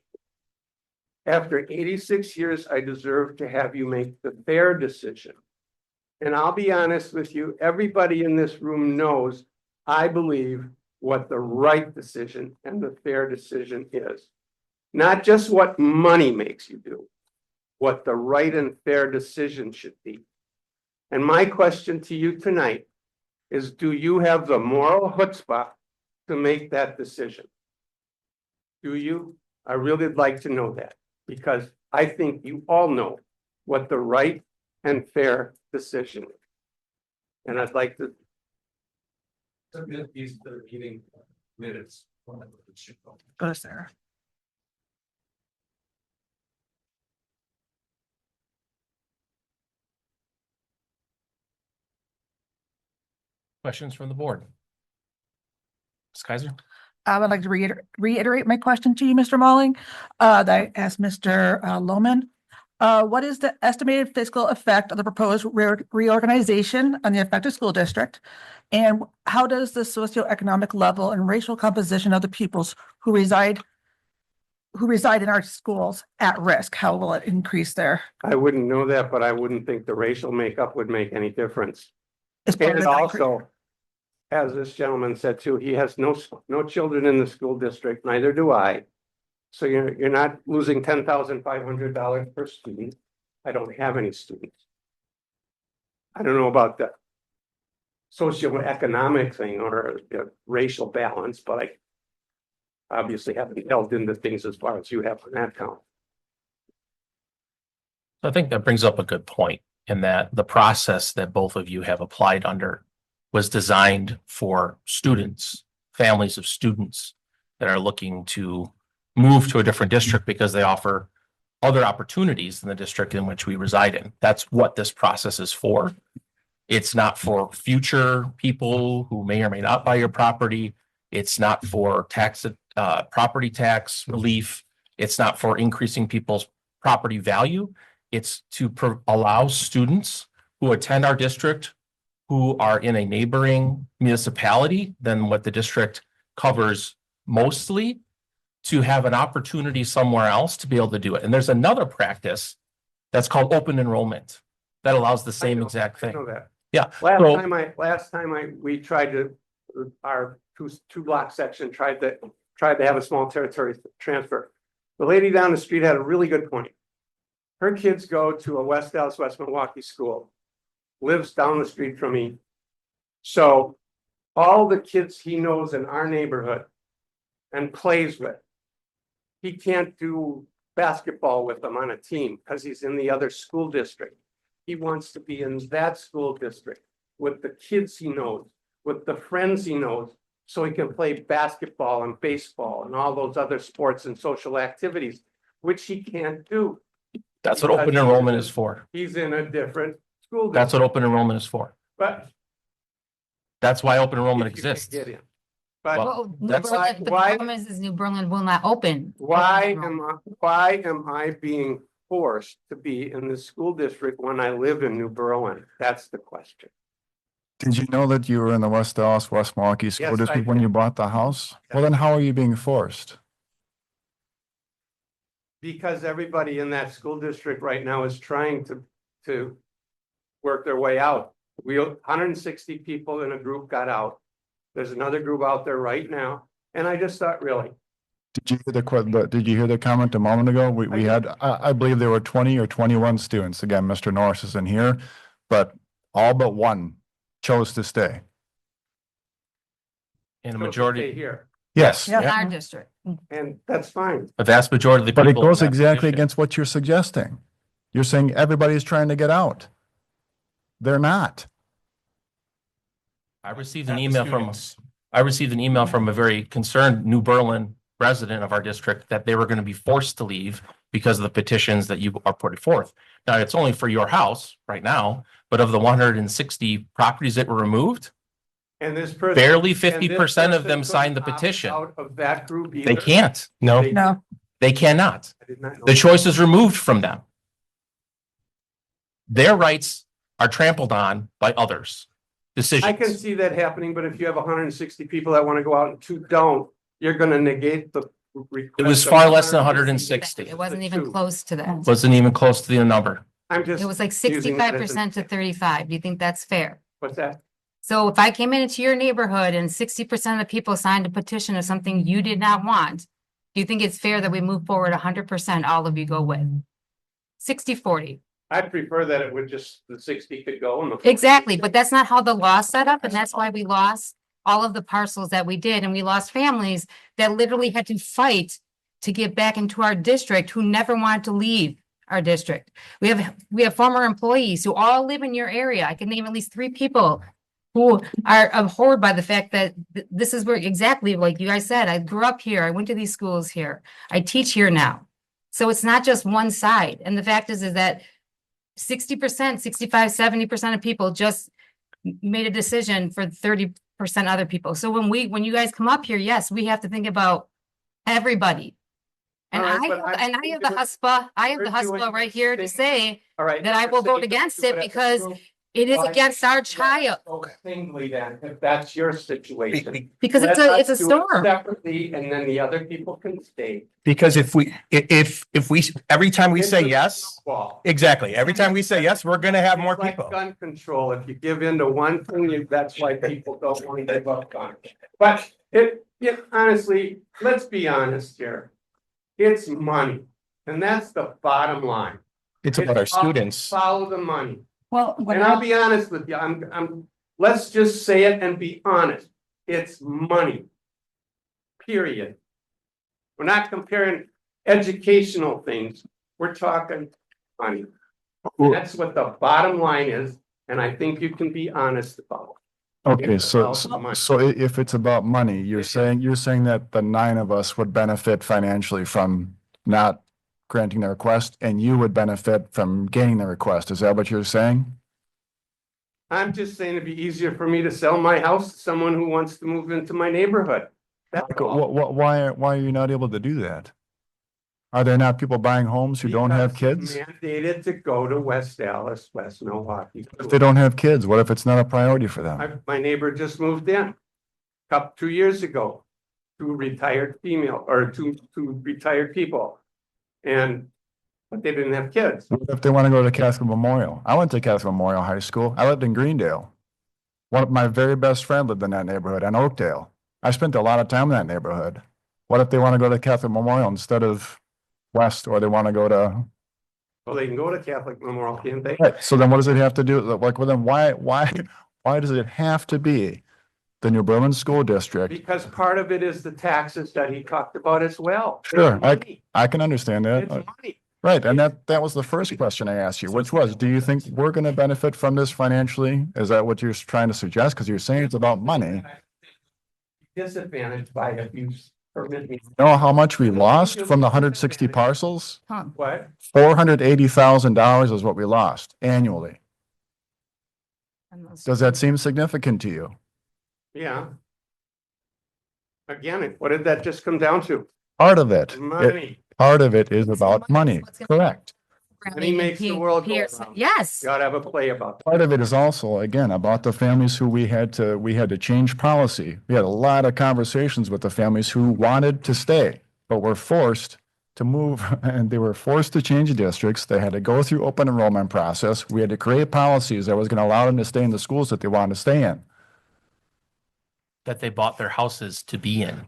After 86 years, I deserve to have you make the fair decision. And I'll be honest with you, everybody in this room knows I believe what the right decision and the fair decision is. Not just what money makes you do, what the right and fair decision should be. And my question to you tonight is, do you have the moral chutzpah to make that decision? Do you? I really would like to know that, because I think you all know what the right and fair decision is. And I'd like to submit these to the meeting minutes. Go to Sarah. Questions from the board? Ms. Kaiser? I would like to reiterate my question to you, Mr. Malling, that I asked Mr. Lohman. What is the estimated fiscal effect of the proposed reorganization on the affected school district? And how does the socioeconomic level and racial composition of the pupils who reside in our schools at risk? How will it increase their? I wouldn't know that, but I wouldn't think the racial makeup would make any difference. And also, as this gentleman said too, he has no children in the school district, neither do I. So you're not losing $10,500 per student. I don't have any students. I don't know about the socioeconomic thing or racial balance, but I obviously haven't delved into things as far as you have on that count. I think that brings up a good point, in that the process that both of you have applied under was designed for students, families of students that are looking to move to a different district because they offer other opportunities in the district in which we reside in. That's what this process is for. It's not for future people who may or may not buy your property. It's not for property tax relief. It's not for increasing people's property value. It's to allow students who attend our district who are in a neighboring municipality than what the district covers mostly, to have an opportunity somewhere else to be able to do it. And there's another practice that's called open enrollment that allows the same exact thing. I know that. Yeah. Last time we tried to, our two block section tried to have a small territory transfer. The lady down the street had a really good point. Her kids go to a West Dallas, West Milwaukee school, lives down the street from me. So all the kids he knows in our neighborhood and plays with, he can't do basketball with them on a team because he's in the other school district. He wants to be in that school district with the kids he knows, with the friends he knows, so he can play basketball and baseball and all those other sports and social activities, which he can't do. That's what open enrollment is for. He's in a different school district. That's what open enrollment is for. But that's why open enrollment if you can exists. get in. But Well, New that's Berlin, the why- problem is New Berlin will not open. why am I being forced to be in the school district when I live in New Berlin? That's the question. Did you know that you were in the West Dallas, West Milwaukee School Yes, I District when did. you bought the house? Well, then how are you being forced? Because everybody in that school district right now is trying to work their way out. 160 people in a group got out. There's another group out there right now. And I just thought, really, Did you hear did you hear the comment a moment ago? We had, I believe there were 20 or 21 students. Again, Mr. Norris isn't here, but all but one chose to stay. And a so stay majority, here. Yes. In our district. And that's fine. a vast majority of the But it people. in goes that exactly position- against what you're suggesting. You're saying everybody's trying to get out. They're not. I received an email from a very concerned New Berlin resident of our district that they were going to be forced to leave because of the petitions that you are putting forth. Now, it's only for your house right now, but of the 160 properties that were removed, And this person. barely and this 50% of person them couldn't signed the opt petition. Out of that group They either? can't. No, They- No. they cannot. I did not know The that. choice is removed from them. Their rights are trampled on by others. decisions. I can see that happening, but if you have 160 people that want to go out and two don't, you're gonna negate the. It was far less than 160. It wasn't even close to that. Wasn't even close to the number. I'm just. It was like using that as 65% to 35. Do you think that's fair? What's that? So if I came into your neighborhood and 60% of the people signed a petition of something you did not want, do you think it's fair that we move forward 100%, all of you go with? 60-40. I'd prefer that it would just, the 60 could go and the. Exactly, but that's not how the law set up, and that's why we lost all of the parcels that we did, and we lost families that literally had to fight to get back into our district who never wanted to leave our district. We have former employees who all live in your area. I can name at least 3 people who are abhorred by the fact that this is where, exactly like you guys said, I grew up here, I went to these schools here, I teach here now. So it's not just one side, and the fact is that 60%, 65, 70% of people just made a decision for 30% other people. So when you guys come up here, yes, we have to think about everybody. And All right, but I have the husbah right here to say All right. that I will vote against it because it is against our child. Singly then, if that's your situation. Because it's Let a us do it storm. Separately, and then the other people can stay. Because if we, every time we say It's a yes, snowball. exactly, every time we say yes, we're gonna have more It's like people. gun control, if you give in to one thing, that's why people don't want to give up guns. But honestly, let's be honest here. It's money, and that's the bottom line. It's about our all students. Follow the money. Well, And I'll be honest with you, let's just say it and be honest. It's money. Period. We're not comparing educational things. We're talking money. And that's what the bottom line is, and I think you can be honest about it. Okay, It's so, about money. if it's about money, you're saying that the 9 of us would benefit financially from not granting the request, and you would benefit from gaining the request. Is that what you're saying? I'm just saying it'd be easier for me to sell my house to someone who wants to move into my neighborhood. That's all. Why are you not able to do that? Are there not people buying homes who don't have Because kids? it's mandated to go to West Dallas, West Milwaukee. If they don't have kids, what if it's not a priority for them? My neighbor just moved in, 2 years ago, 2 retired female, or two retired people. But they didn't have kids. What if they want to go to Catholic Memorial? I went to Catholic Memorial High School. I lived in Greendale. One of my very best friend lived in that neighborhood in Oakdale. I spent a lot of time in that neighborhood. What if they want to go to Catholic Memorial instead of West, or they want to go to? Well, they can go to Catholic Memorial, can't they? Right. So then what does it have to do? Like, well, then why does it have to be the New Berlin School District? Because part of it is the taxes that he talked about as well. It's Sure, money. I can understand that. It's money. Right, and that was the first question I asked you, which was, do you think we're going to benefit from this financially? Is that what you're trying to suggest? Because you're saying it's about money. Disadvantaged by if you permit me. Know how much we lost from the 160 parcels? What? $480,000 is what we lost annually. Does that seem significant to you? Yeah. Again, what did that just come down to? Part of it. Money. Part of it is about money, correct? And he makes the world go round. Yes. You ought to have a play about that. Part of it is also, again, about the families who we had to change policy. We had a lot of conversations with the families who wanted to stay, but were forced to move, and they were forced to change districts. They had to go through open enrollment process. We had to create policies that was going to allow them to stay in the schools that they wanted to stay in. That they bought their houses to be in.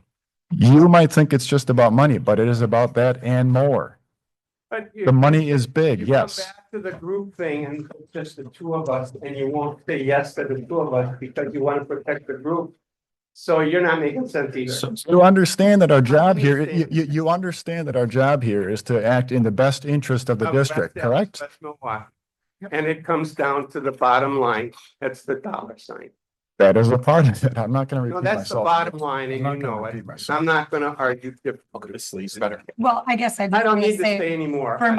You might think it's just about money, but it is about that and more. But The money is big, you yes. come back to the group thing and it's just the 2 of us, and you won't say yes to the 2 of us because you want to protect the group. So you're not making sense either. You understand that our job here, you understand that our job here is to act in the best interest of the Of West district, Dallas, correct? West Milwaukee. And it comes down to the bottom line. That's the dollar sign. That is a part of it. I'm not going to No, repeat that's the myself. bottom line, and I'm you not gonna know repeat it. myself. I'm not gonna argue. Better. Well, I guess I don't need to say anymore. for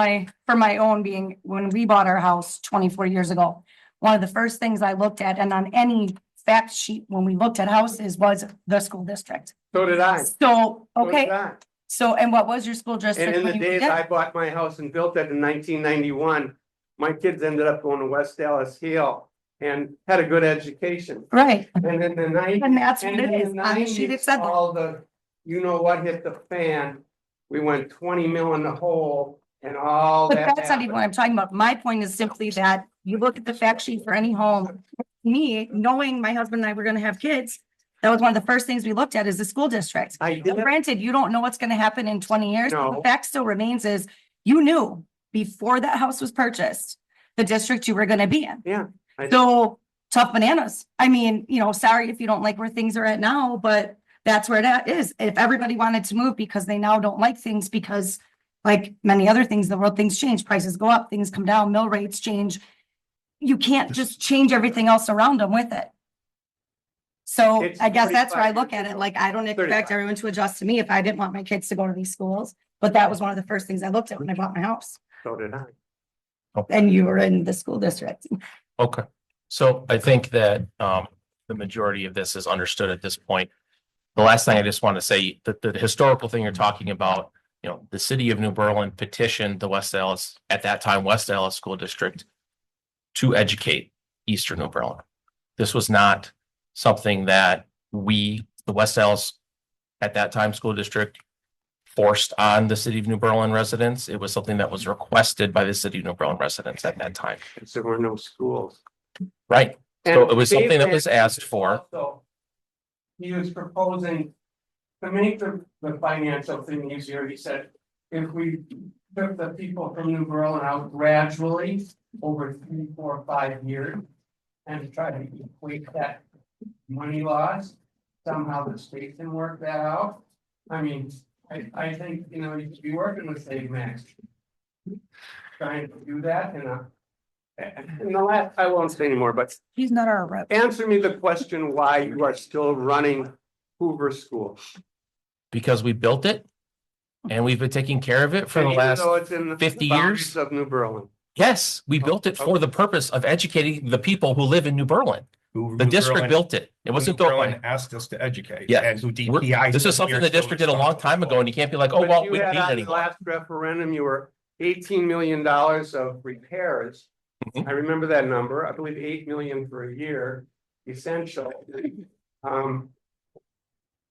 my own being, when we bought our house 24 years ago, one of the first things I looked at, and on any fact sheet, when we looked at houses, was the school district. So did I. So, So did okay, I. so, and what was your school district? And in the when you days did? I bought my house and built it in 1991, my kids ended up going to West Dallas Hill and had a good education. Right. And in the nineties. And that's what it is. On the sheet it said that. All the, you know what hit the fan, we went 20 mil in the hole and all But that. that's not even what I'm talking about. My point is simply that you look at the fact sheet for any home. Me, knowing my husband and I were gonna have kids, that was one of the first things we looked at is the school district. I did. Granted, you don't know what's gonna happen in 20 years, but No. the fact still remains is you knew before that house was purchased, the district you were gonna be in. Yeah. So tough bananas. I mean, you know, sorry if you don't like where things are at now, but that's where it is. If everybody wanted to move because they now don't like things because like many other things in the world, things change, prices go up, things come down, mill rates change. You can't just change everything else around them with it. So It's I guess that's where I 45 look at it. Like, I don't expect 35. everyone to adjust to me if I didn't want my kids to go to these schools. But that was one of the first things I looked at when I bought my house. So did I. And you were in the school district. Okay, so I think that the majority of this is understood at this point. The last thing I just want to say, that the historical thing you're talking about, you know, the city of New Berlin petitioned the West Dallas, at that time, West Dallas School District to educate Eastern New Berlin. This was not something that we, the West Dallas, at that time, school district, forced on the city of New Berlin residents. It was something that was requested by the city of New Berlin residents at that time. Because there were no schools. Right. So And it was something that Dave was asked for. also, he was proposing to make the financial thing easier. He said, if we took the people from New Berlin out gradually over 3, 4, 5 years and try to equate that money loss, somehow the state can work that out. I mean, I think, you know, you should be working with Save Max. Trying to do that and the last, I won't say anymore, but He's not our rep. answer me the question why you are still running Hoover School. Because we built it and we've been taking care of it for the And even last though it's in the 50 boundaries years. Of New Berlin. Yes, we built it for the purpose of educating the people who live in New Berlin. The district built it. It wasn't built by. Asked us to educate. Yeah, And who we're- DPI. this is something the district did a long time ago and you can't be like, oh, But well, you we don't had need on it the anymore. last referendum, you were $18 million of repairs. Mhm. I remember that number. I believe 8 million for a year, essential.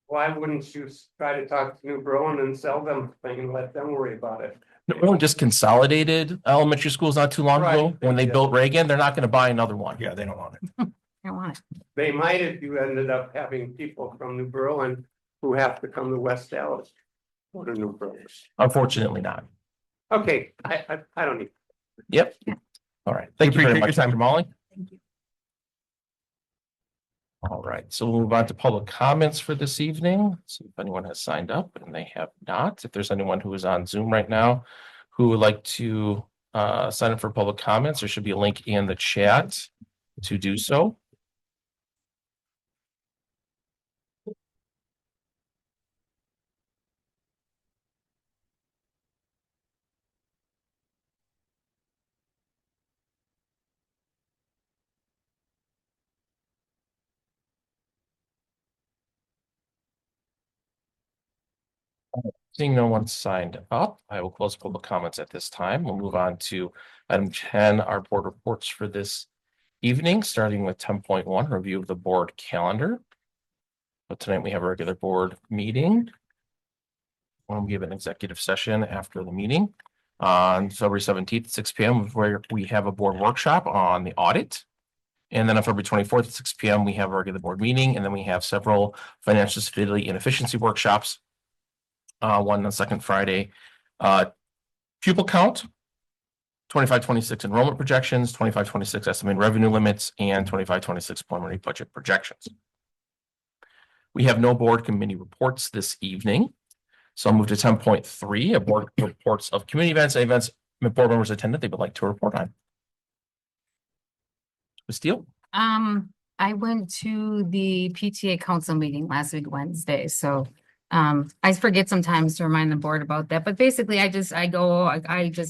Why wouldn't you try to talk to New Berlin and sell them the thing and let them worry about it? New Berlin just consolidated elementary schools not too long ago. Right. When they Yeah. built Reagan, they're not going to buy another one. Yeah, they don't want it. I want it. They might if you ended up having people from New Berlin who have to come to West Dallas. Or to New Berlin. Unfortunately not. Okay, I don't need. Yep. All right. Thank you very appreciate much, your time. Dr. Molly. Thank you. All right, so we'll move on to public comments for this evening. See if anyone has signed up and they have not. If there's anyone who is on Zoom right now who would like to sign up for public comments, there should be a link in the chat to do so. Seeing no one signed up, I will close public comments at this time. We'll move on to item 10, our board reports for this evening, starting with 10.1, review of the board calendar. But tonight we have a regular board meeting. We'll give an executive session after the meeting on February 17th, 6 p.m., where we have a board workshop on the audit. And then on February 24th at 6 p.m., we have a regular board meeting, and then we have several financial stability and efficiency workshops. One on the second Friday. Pupil count, 25-26 enrollment projections, 25-26 estimated revenue limits, and 25-26 preliminary budget projections. We have no board committee reports this evening. So I'll move to 10.3, a board reports of community events and events board members attended they would like to report on. Ms. Steele? I went to the PTA council meeting last week, Wednesday, so I forget sometimes to remind the board about that, but basically I just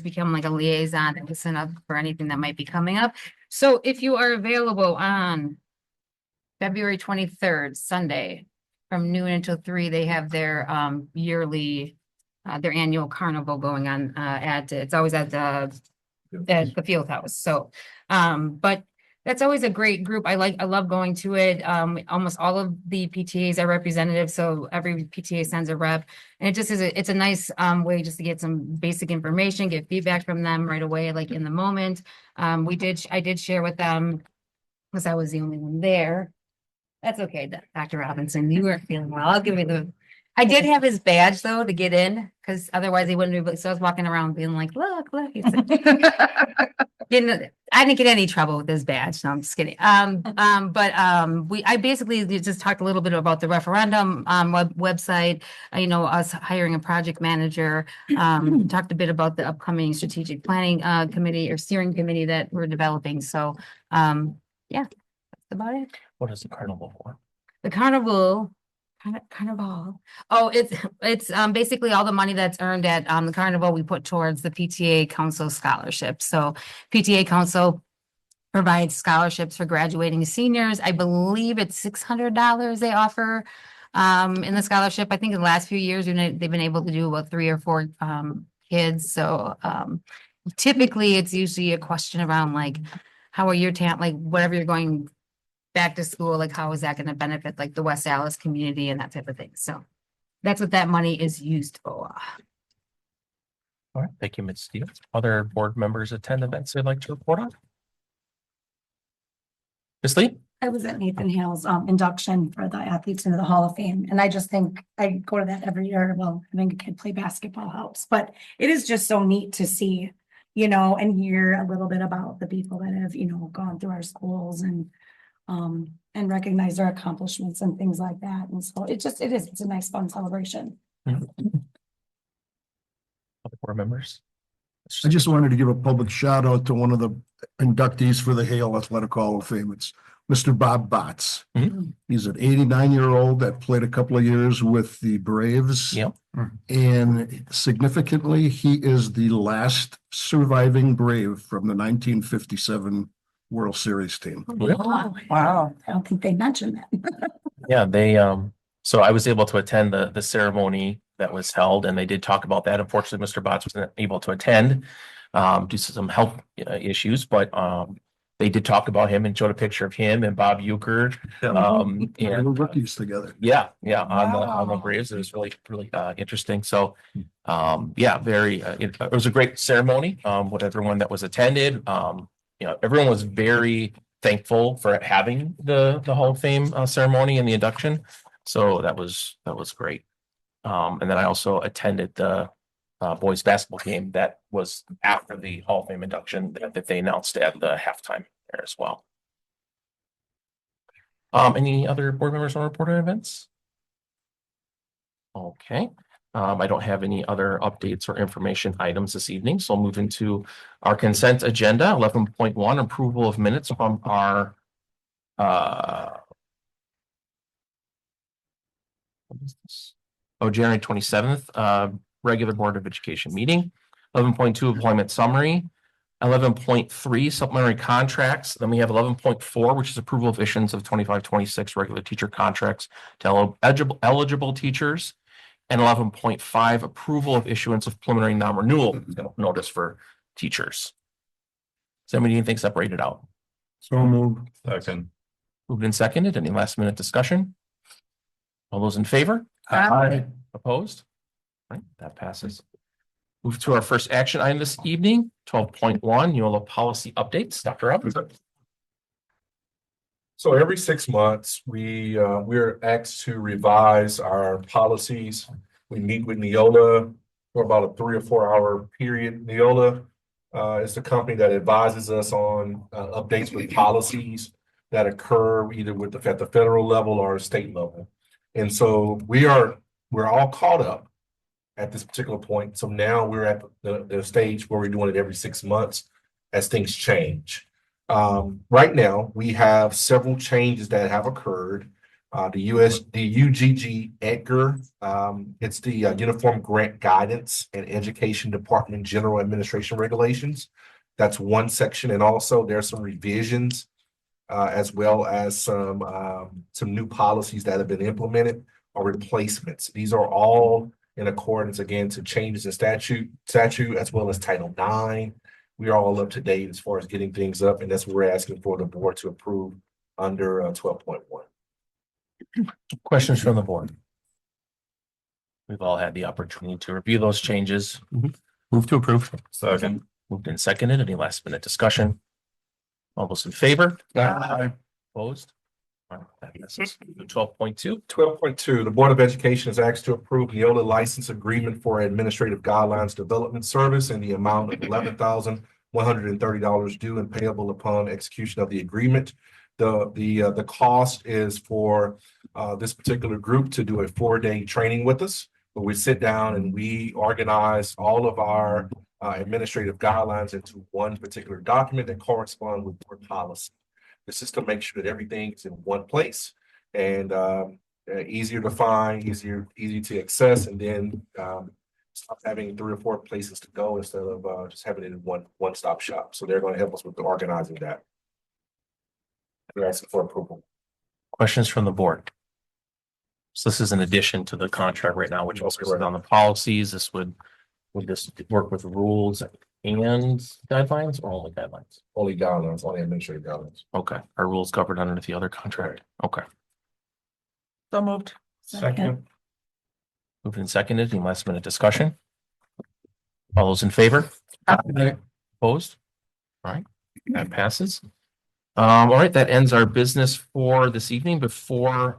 become like a liaison and listen up for anything that might be coming up. So if you are available on February 23rd, Sunday, from noon until 3, they have their yearly, their annual carnival going on it's always at the field house. So, but That's always a great group. I love going to it. Almost all of the PTAs are representative, so every PTA sends a rep. And it just it's a nice way just to get some basic information, get feedback from them right away, like in the moment. I did share with them, because I was the only one there. That's okay, Dr. Robinson, you weren't feeling well. I'll give you I did have his badge though to get in, because otherwise he wouldn't be, so I was walking around being like, look. I didn't get any trouble with this badge, no, I'm just kidding. I basically just talked a little bit about the referendum website, us hiring a project manager, talked a bit about the upcoming strategic planning committee or steering committee that we're developing. So yeah, that's about it. What is the carnival for? The carnival. Carnival. Oh, it's basically all the money that's earned at the carnival we put towards the PTA Council scholarship. So PTA Council provides scholarships for graduating seniors. I believe it's $600 they offer in the scholarship. I think in the last few years they've been able to do about 3 or 4 kids. So typically it's usually a question around like, how are your like whatever you're going back to school, like how is that going to benefit like the West Allis community and that type of thing. So that's what that money is used for. All right, thank you, Ms. Stevens. Other board members attend events they'd like to report on? Ms. Lee? I was at Nathan Hale's induction for the athletes into the Hall of Fame, and I just think I go to that every year. Well, having a kid play basketball helps, but it is just so neat to see, and hear a little bit about the people that have, gone through our schools and recognize their accomplishments and things like that. And so it's a nice fun celebration. Other board members? I just wanted to give a public shout out to one of the inductees for the Hale Athletic Hall of Fame. It's Mr. Bob Botts. He's an 89-year-old that played a couple of years with the Braves. Yep. And significantly, he is the last surviving Brave from the 1957 World Series team. Wow. I don't think they mentioned that. Yeah, so I was able to attend the ceremony that was held, and they did talk about that. Unfortunately, Mr. Botts wasn't able to attend due to some health issues, but they did talk about him and showed a picture of him and Bob Euchre. They were rookies together. Yeah, on the Braves. It was really interesting. So, it was a great ceremony with everyone that was attended. Everyone was very thankful for having the Hall of Fame ceremony and the induction. So that was great. And then I also attended the boys basketball game that was after the Hall of Fame induction that they announced at the halftime there as well. Any other board members want to report on events? Okay. I don't have any other updates or information items this evening, so I'll move into our consent agenda. 11.1, approval of minutes from our January 27th regular Board of Education meeting. 11.2, employment summary. 11.3, supplementary contracts. Then we have 11.4, which is approval of issuance of 25-26 regular teacher contracts to eligible teachers. And 11.5, approval of issuance of preliminary non-renewal notice for teachers. Does anybody think separated out? So moved. Second. Moved and seconded. Any last minute discussion? All those in favor? Aye. Opposed? All right, that passes. Move to our first action item this evening, 12.1, YOLO policy updates. Dr. Robinson. So every 6 months, we're asked to revise our policies. We meet with Neola for about a 3 or 4 hour period. Neola is the company that advises us on updates with policies that occur either at the federal level or state level. And so we're all caught up at this particular point. So now we're at the stage where we're doing it every 6 months as things change. Right now, we have several changes that have occurred. The UGG EDGAR, it's the Uniform Grant Guidance and Education Department General Administration Regulations. That's one section, and also there's some revisions as well as some new policies that have been implemented or replacements. These are all in accordance again to changes in statute as well as Title IX. we are all up to date as far as getting things up, and that's what we're asking for the board to approve under 12.1. Questions from the board? We've all had the opportunity to review those changes. Move to approve. Second. Moved and seconded. Any last minute discussion? All those in favor? Opposed? All right, that passes. 12.2. 12.2, the Board of Education is asked to approve Neola license agreement for administrative guidelines development service in the amount of $11,130 due and payable upon execution of the agreement. The cost is for this particular group to do a 4-day training with us, where we sit down and we organize all of our administrative guidelines into one particular document that corresponds with board policy. This is to make sure that everything is in one place and easier to find, easy to access, and then stop having 3 or 4 places to go instead of just having it in one-stop shop. So they're going to help us with organizing that. We're asking for approval. Questions from the board? So this is in addition to the contract right now, which also is on the policies. This would this work with rules and guidelines or only guidelines? Only guidelines, only administrative guidelines. Okay. Are rules covered under the other contract? Okay. So moved. Second. Moved and seconded. Any last minute discussion? All those in favor? Opposed? All right, that passes. All right, that ends our business for this evening. Before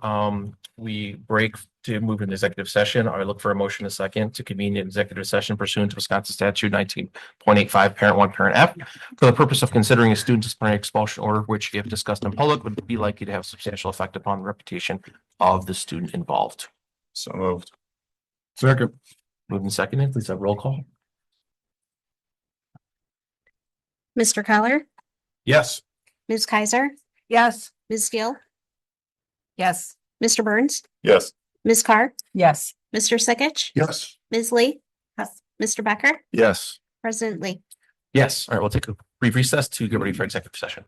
we break to move into executive session, I look for a motion a second to convene an executive session pursuant to Wisconsin statute 19.85 parent 1 parent F for the purpose of considering a student disciplinary expulsion order, which if discussed in public would be likely to have substantial effect upon the reputation of the student involved. So moved. Second. Moved and seconded. Please have roll call. Mr. Keller, Yes. Ms. Kaiser, Yes. Ms. Gill, Yes. Mr. Burns, Yes. Ms. Carr, Yes. Mr. Sikich, Yes. Ms. Lee, Yes. Mr. Becker, Yes. President Lee. Yes. All right, we'll take a brief recess to get ready for executive session.